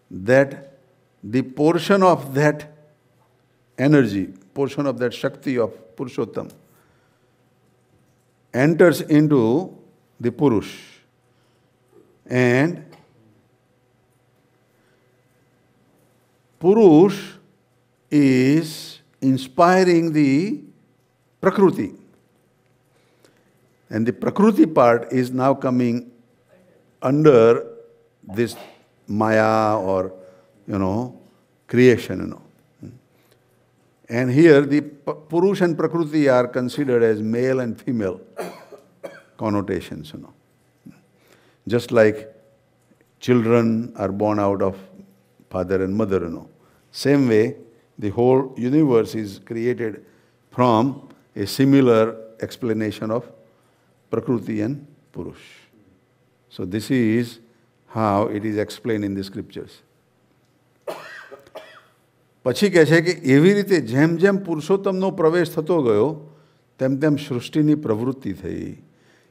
that the portion of that energy, portion of that Shakti of Purushottam enters into the Purush. And Purush is inspiring the Prakruti. And the Prakruti part is now coming under this Maya or, creation, And here the Purush and Prakriti are considered as male and female connotations, Just like children are born out of father and mother, Same way, the whole universe is created from a similar explanation of Prakriti and Purush. So this is how it is explained in the scriptures. પછી કહે છે કે એવી રીતે જેમ જેમ પુરુષોત્તમનો પ્રવેશ થતો ગયો તેમ તેમ સૃષ્ટિની પ્રવૃત્તિ થઈ.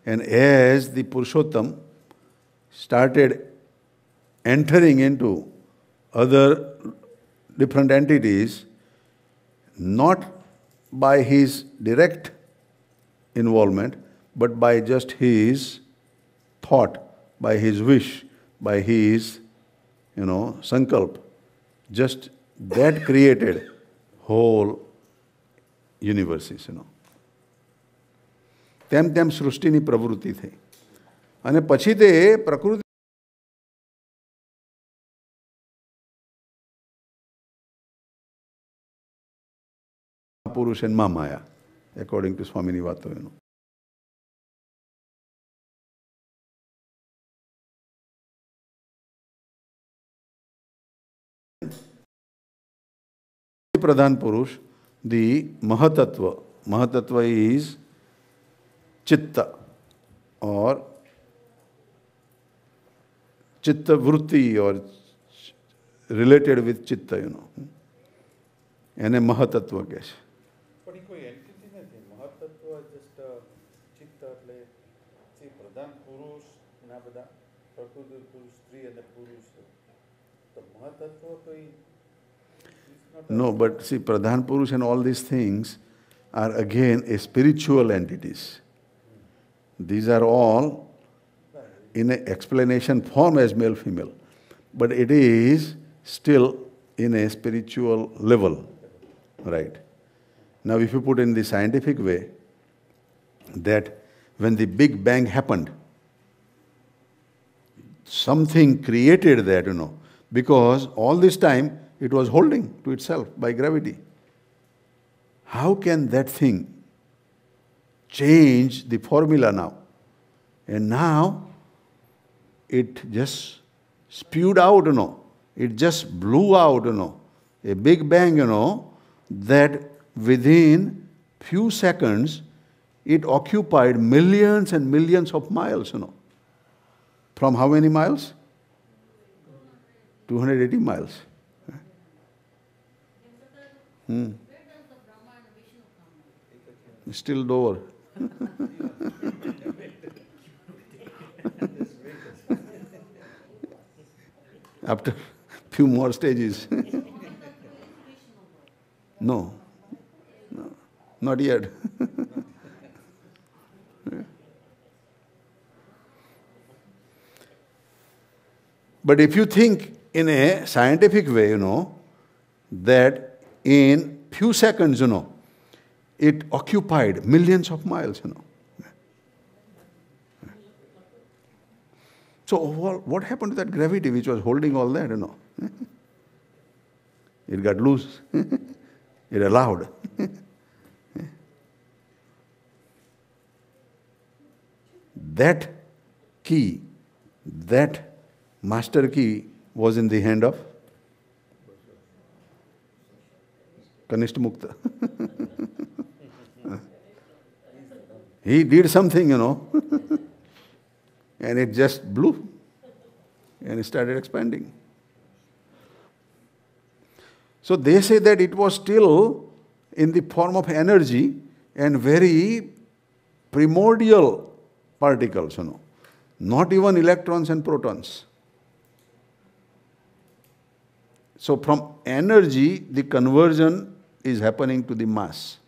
And as the Purushottam started entering into other different entities, not by his direct involvement, but by just his thought, by his wish, by his, sankalp, just that created whole universes, તેમ તેમ સૃષ્ટિની પ્રવૃત્તિ થઈ. અને પછી તે પ્રકૃતિ પુરુષ and Maya, according to Swamini વાતો. Pradhan Purush, the Mahatattva. Mahatattva is Chitta or Chitta Vritti or related with Chitta, એને મહતત્વ કહે છે. પણ એ કોઈ એન્ટિટી નથી. મહતત્વ જસ્ટ ચિત્ત એટલે જે પ્રધાન પુરુષ ના બધા પ્રકૃતિ પુરુષ સ્ત્રી અને પુરુષ. તો મહતત્વ કોઈ No, but see, Pradhan Purush and all these things are again a spiritual entities. These are all in an explanation form as male, female. But it is still in a spiritual level. Right. Now, if you put in the scientific way, that when the Big Bang happened, something created that, because all this time it was holding to itself by gravity. How can that thing change the formula now? And now it just spewed out, It just blew out, A big bang, that within few seconds it occupied millions and millions of miles, From how many miles? 280 miles. Where does the Brahma and Vishnu come? Still lower. After few more stages. No, not yet. But if you think in a scientific way, that in few seconds, it occupied millions of miles, So what happened to that gravity which was holding all that, It got loose. It allowed. That key, that master key was in the hand of Kanishta Mukta. He did something, and it just blew and it started expanding. So they say that it was still in the form of energy and very primordial particles, not even electrons and protons. So from energy, the conversion is happening to the mass.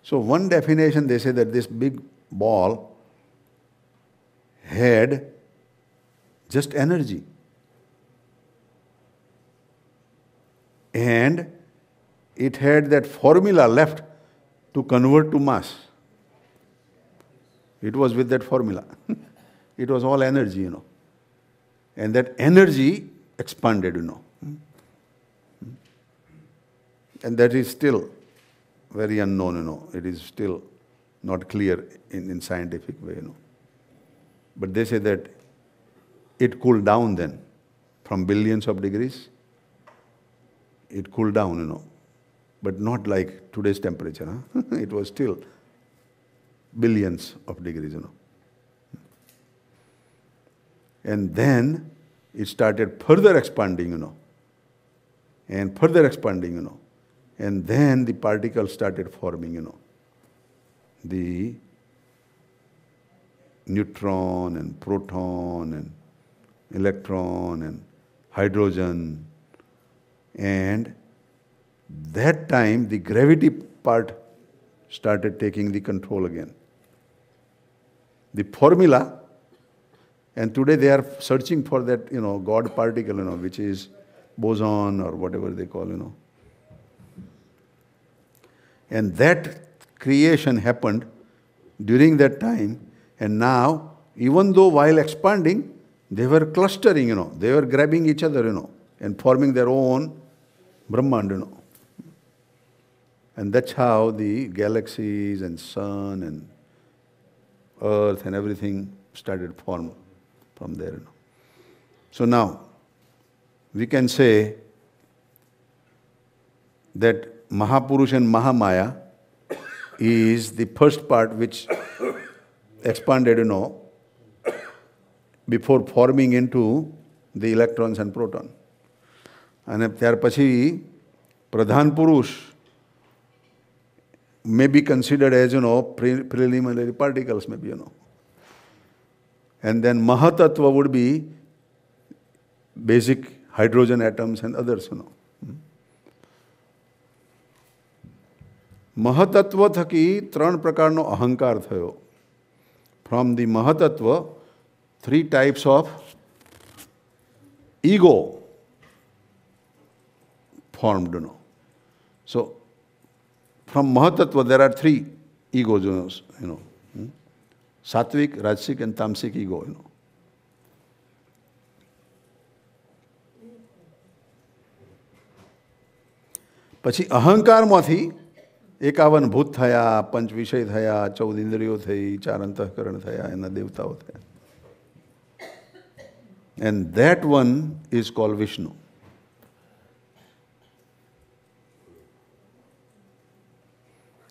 So one definition, they say that this big ball had just energy. And it had that formula left to convert to mass. It was with that formula. It was all energy, And that energy expanded, And that is still very unknown, It is still not clear in scientific way, But they say that it cooled down then from billions of degrees. It cooled down, but not like today's temperature. It was still billions of degrees, And then it started further expanding, and further expanding, And then the particles started forming, The neutron and proton and electron and hydrogen. And that time the gravity part started taking the control again. The formula, and today they are searching for that, God particle, which is boson or whatever they call, And that creation happened during that time, and now, even though while expanding, they were clustering, they were grabbing each other, and forming their own Brahmand, And that's how the galaxies and sun and earth and everything started form from there. So now, we can say that Mahapurush and Mahamaya is the first part which expanded, before forming into the electrons and proton. And ત્યાર પછી Pradhan Purush may be considered as, preliminary particles maybe, And then Mahatattva would be basic hydrogen atoms and others, Mahatattva થકી ત્રણ પ્રકારનો અહંકાર થયો. From the Mahatattva, 3 types of ego formed, So, from Mahatattva there are 3 egos, Sattvic, Rajasic and Tamasic ego, પછી અહંકારમાંથી 51 ભૂત થયા, 5 વિષય થયા, 14 ઇન્દ્રિયો થઈ, 4 અંતઃકરણ થયા, એના દેવતાઓ થયા. And that one is called Vishnu.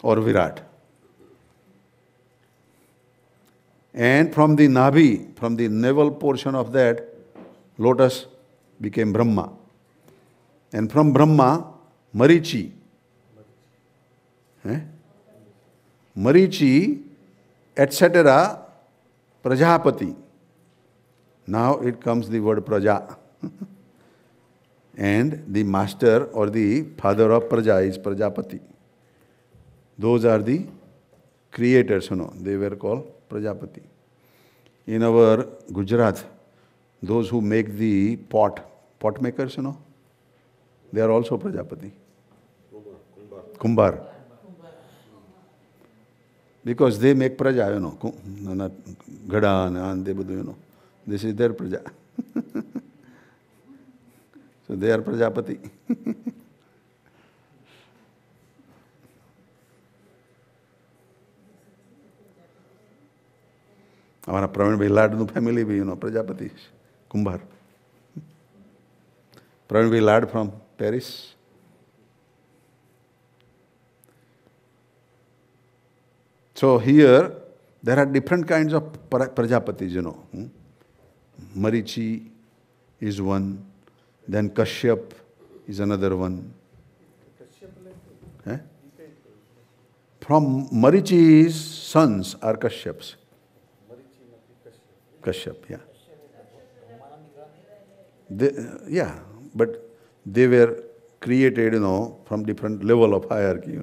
Or Virat. And from the Nabhi, from the navel portion of that, lotus became Brahma. And from Brahma, Marichi. Marichi, etc., Prajapati. Now it comes the word Praja. And the master or the father of Praja is Prajapati. Those are the creators, they were called Prajapati. In our Gujarat, those who make the pot makers, they are also Prajapati. Kumbhar. Because they make praja, gada and they budu, this is their praja. So they are Prajapati. हमारा प्रवीण भाई लाड family भी, Prajapati, Kumbhar. Praveen भाई लाड from Paris. So here, there are different kinds of Prajapatis, Marichi is one, then Kashyap is another one. From Marichi's sons are Kashyaps. Kashyap, yeah. But they were created, from different level of hierarchy,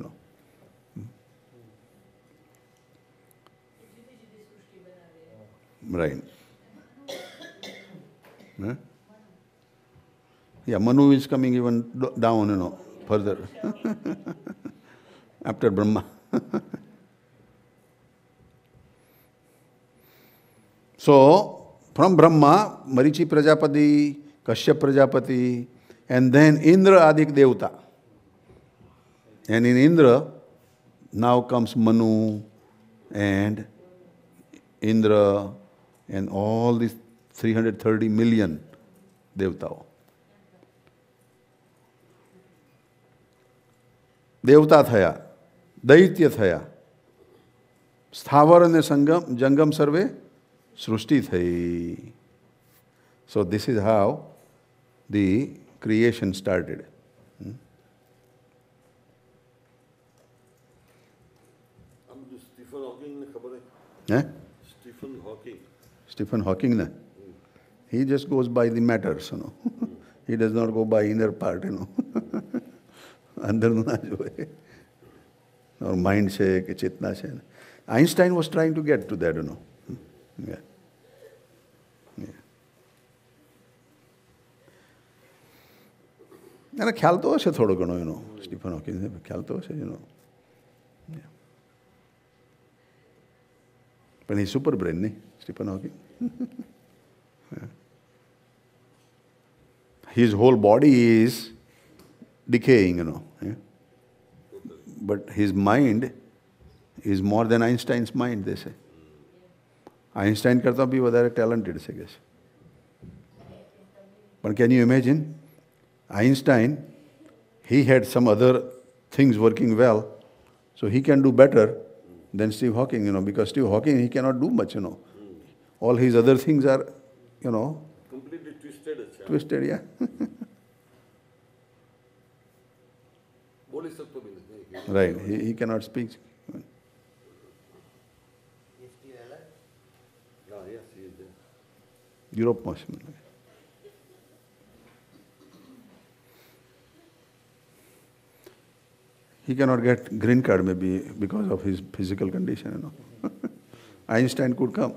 Right. Yeah, Manu is coming even down, further. After Brahma. So, from Brahma, Marichi Prajapati, Kashyap Prajapati, and then Indra Adik Devta. And in Indra, now comes Manu and Indra and all these 330 million દેવતાઓ. દેવતા થયા, દૈત્ય થયા, સ્થાવર અને જંગમ સર્વે સૃષ્ટિ થઈ. So this is how the creation started. Stephen Hawking, na? He just goes by the matters, He does not go by inner part, अंदर ना जो है, और mind से कि चेतना से. Einstein was trying to get to that, Yeah. એને ખ્યાલ તો હશે થોડો ઘણો એનો, સ્ટીફન હોકિંગ ખ્યાલ તો હશે એનો. પણ એ સુપર બ્રેન નહીં, Stephen hawking. His whole body is decaying, But his mind is more than Einstein's mind, they say. Einstein કરતા બી વધારે talented છે કે છે. But can you imagine? Einstein, he had some other things working well, so he can do better than Steve Hawking, because Steve Hawking, he cannot do much, All his other things are, completely twisted. Twisted, yeah. Right, he cannot speak. Yes, he is there. Europe most. He cannot get green card maybe because of his physical condition, Einstein could come.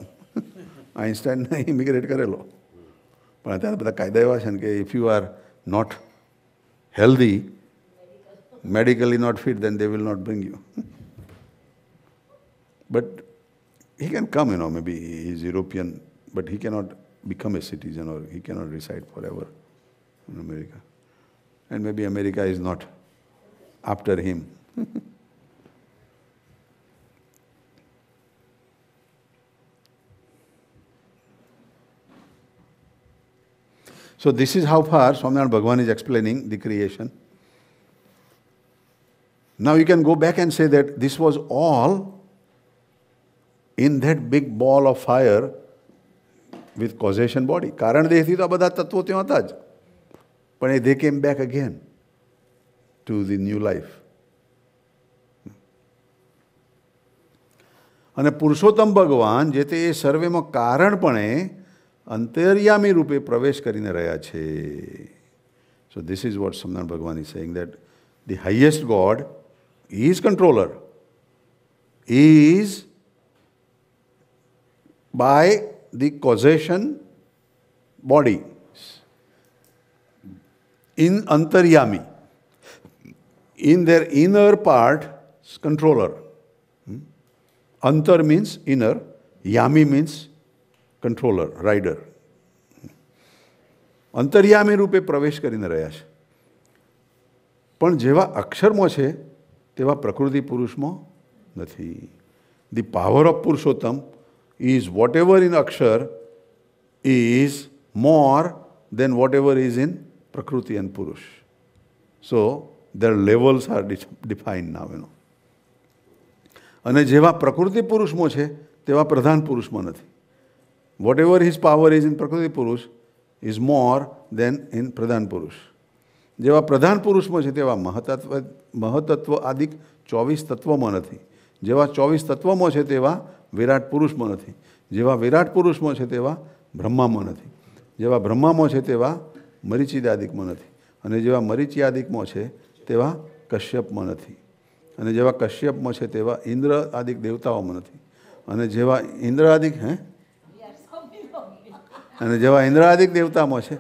Einstein immigrate કરેલો. પણ અત્યારે બધા કાયદા એવા છે કે if you are not healthy, medically not fit, then they will not bring you. But he can come, maybe he is European, but he cannot become a citizen or he cannot reside forever in America. And maybe America is not after him. So this is how far Swaminarayan Bhagavan is explaining the creation. Now you can go back and say that this was all in that big ball of fire with causation body. કારણ દેહથી તો બધા તત્વો ત્યાં હતા જ. પણ they came back again to the new life. અને પુરુષોત્તમ ભગવાન જે તે સર્વેમાં કારણપણે અંતર્યામી રૂપે પ્રવેશ કરીને રહ્યા છે. So this is what Swaminarayan Bhagavan is saying, that the highest God is controller, is by the causation body, in antaryami, in their inner part, controller. Antar means inner, yami means controller, rider. અંતર્યામી રૂપે પ્રવેશ કરીને રહ્યા છે. પણ જેવા અક્ષરમાં છે તેવા પ્રકૃતિ પુરુષમાં નથી. The power of Purushottam is whatever in Akshar is more than whatever is in Prakriti and Purush. So their levels are defined now, અને જેવા પ્રકૃતિ પુરુષમાં છે તેવા પ્રધાન પુરુષમાં નથી. Whatever his power is in Prakriti Purush is more than in Pradhan Purush. જેવા પ્રધાન પુરુષમાં છે તેવા મહતત્વ આદિક 24 તત્વમાં નથી. જેવા 24 તત્વમાં છે તેવા વિરાટ પુરુષમાં નથી. જેવા વિરાટ પુરુષમાં છે તેવા બ્રહ્મામાં નથી. જેવા બ્રહ્મામાં છે તેવા મરીચિદાદિકમાં નથી. અને જેવા મરીચિયાદિકમાં છે તેવા કશ્યપમાં નથી. અને જેવા કશ્યપમાં છે તેવા ઇન્દ્ર આદિક દેવતાઓમાં નથી. અને જેવા ઇન્દ્રાદિક અને જેવા ઇન્દ્રાદિક દેવતામાં છે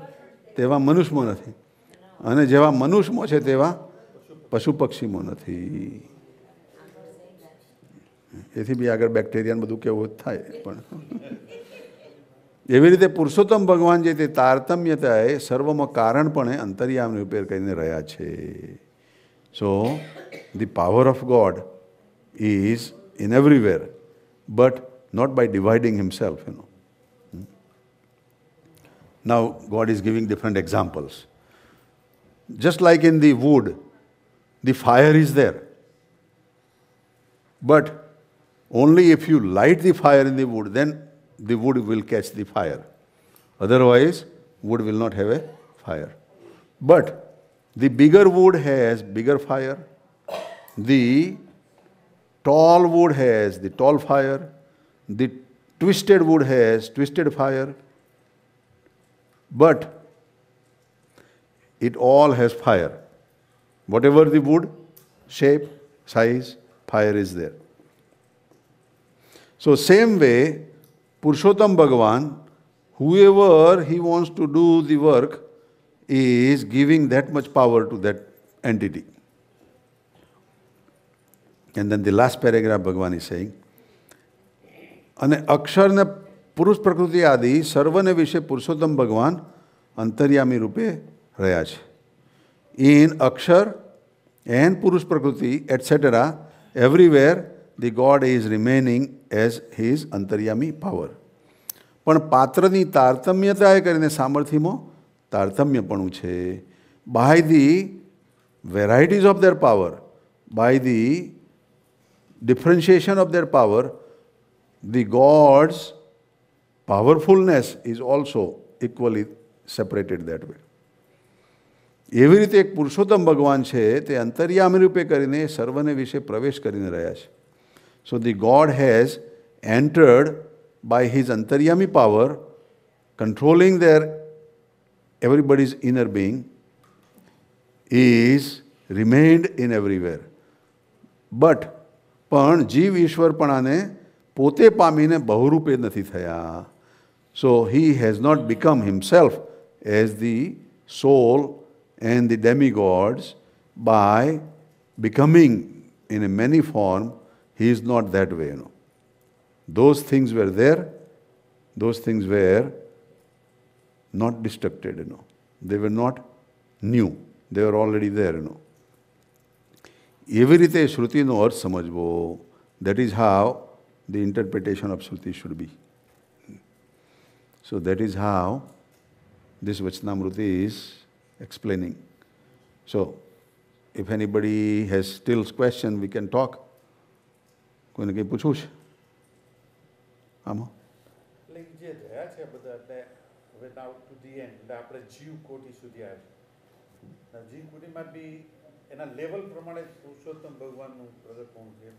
તેવા મનુષ્યમાં નથી. અને જેવા મનુષ્યમાં છે તેવા પશુ પક્ષીમાં નથી. એથી બી આગળ બેક્ટેરિયા બધું કેવું થાય. પણ એવી રીતે પુરુષોત્તમ ભગવાન જે તે તારતમ્યતાએ સર્વમાં કારણપણે અંતર્યામી રૂપે કરીને રહ્યા છે. So, the power of God is in everywhere, but not by dividing himself, Now, God is giving different examples. Just like in the wood, the fire is there. But only if you light the fire in the wood, then the wood will catch the fire. Otherwise, wood will not have a fire. But the bigger wood has bigger fire. The tall wood has the tall fire. The twisted wood has twisted fire. But it all has fire. Whatever the wood, shape, size, fire is there. So same way, Purushottam Bhagavan, whoever he wants to do the work, is giving that much power to that entity. And then the last paragraph Bhagavan is saying, અને અક્ષરને પુરુષ પ્રકૃતિ આદિ સર્વને વિશે પુરુષોત્તમ ભગવાન અંતર્યામી રૂપે રહ્યા છે. In અક્ષર and પુરુષ પ્રકૃતિ etc. everywhere the God is remaining as his અંતર્યામી power. પણ પાત્રની તારતમ્યતાએ કરીને સામર્થ્યમાં તારતમ્યપણું છે. By the varieties of their power, by the differentiation of their power, the God's powerfulness is also equally separated that way. એવી રીતે એક પુરુષોત્તમ ભગવાન છે તે અંતર્યામી રૂપે કરીને સર્વને વિશે પ્રવેશ કરીને રહ્યા છે. So the God has entered by his antaryami power, controlling their everybody's inner being, is remained in everywhere. But પણ જીવ ઈશ્વરપણાને પોતે પામીને બહુરૂપે નથી થયા. So he has not become himself as the soul and the demigods by becoming in a many form. He is not that way, Those things were there. Those things were not destructed, They were not new. They were already there, એવી રીતે શ્રુતિનો અર્થ સમજવો. That is how the interpretation of Shruti should be. So that is how this Vachanamruti is explaining. So if anybody has still question, we can talk. કોઈને કંઈ પૂછવું છે આમાં? એટલે જે રહ્યા છે બધા એટલે હવે now to the end એટલે આપણે જીવ કોટી સુધી આવ્યા. જીવ કોટીમાં બી એના લેવલ પ્રમાણે પુરુષોત્તમ ભગવાનનું પ્રગટ હોવું જોઈએ.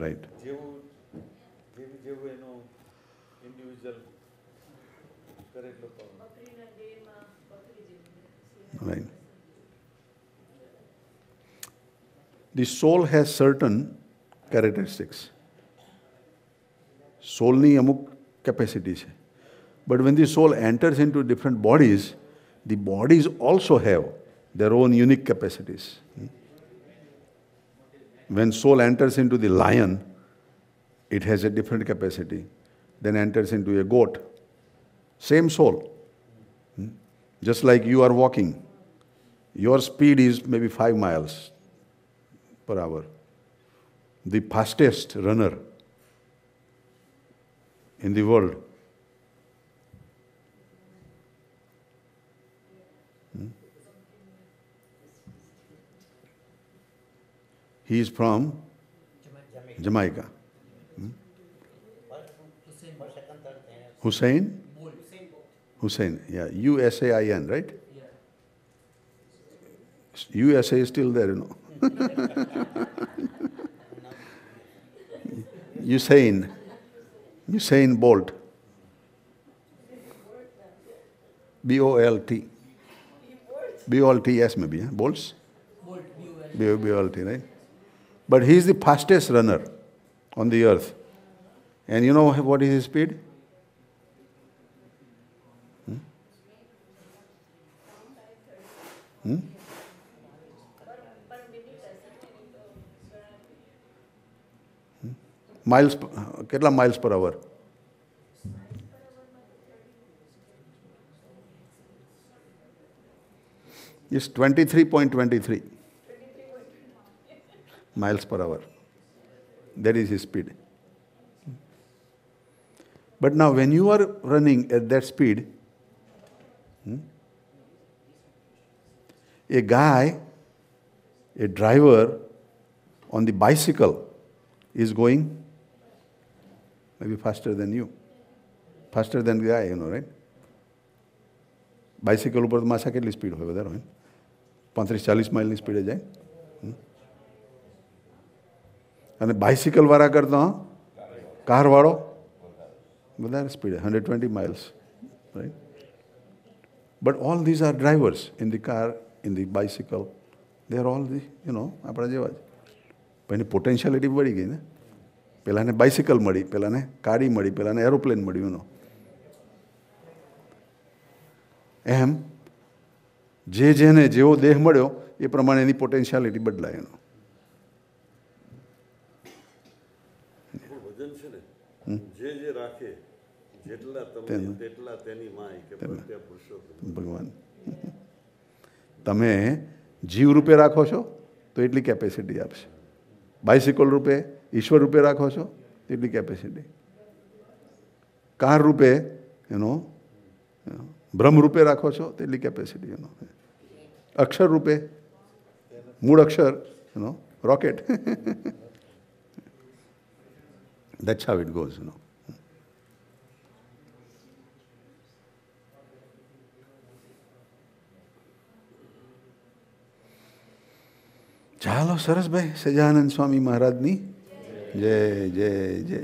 Right. જેવું એનું ઇન્ડિવિજ્યુઅલ કરે એટલો power. Right. The soul has certain characteristics. Soulની અમુક capacity છે. But when the soul enters into different bodies, the bodies also have their own unique capacities. When soul enters into the lion, it has a different capacity. Then enters into a goat. Same soul. Just like you are walking. Your speed is maybe 5 miles per hour. The fastest runner in the world. He is from Jamaica. Hussein? Hussein, yeah. USAIN, right? USA is still there, Usain Bolt. B-O-L-T. B-O-L-T-S maybe, Bolts? B-O-L-T, right? But he is the fastest runner on the earth. And you know what is his speed? Miles, કેટલા miles per hour? It's 23.23. miles per hour. That is his speed. But now when you are running at that speed, a guy, a driver on the bicycle is going maybe faster than you. Faster than the guy, you know, right? Bicycle ઉપર માસા કેટલી speed હોય વધારે હોય 35-40 માઇલની સ્પીડે જાય અને bicycle વાળા કરતા car વાળો વધારે સ્પીડે 120 miles, right? But all these are drivers in the car, in the bicycle. They are all the, you know, આપણા જેવા જ. પણ એની પોટેન્શિયાલિટી બળી ગઈ ને. પેલાને બાઇસિકલ મળી, પેલાને ગાડી મળી, પેલાને એરોપ્લેન મળ્યું, you know. એમ જેને જેવો દેહ મળ્યો એ પ્રમાણે એની પોટેન્શિયાલિટી બદલાય એનો. વજન છે ને જે રાખે જેટલા તમને તેટલા તેની માય કે પ્રત્યે પુરુષોત્તમ ભગવાન તમે જીવ રૂપે રાખો છો તો એટલી કેપેસિટી આપશે. બાઇસિકલ રૂપે ઈશ્વર રૂપે રાખો છો તો એટલી કેપેસિટી. કાર રૂપે એનો બ્રહ્મ રૂપે રાખો છો તો એટલી કેપેસિટી એનો. અક્ષર રૂપે મૂળ અક્ષર એનો rocket. That's how it goes, you know. ચાલો સરસ ભાઈ. સજાનંદ સ્વામી મહારાજની જય જય જય.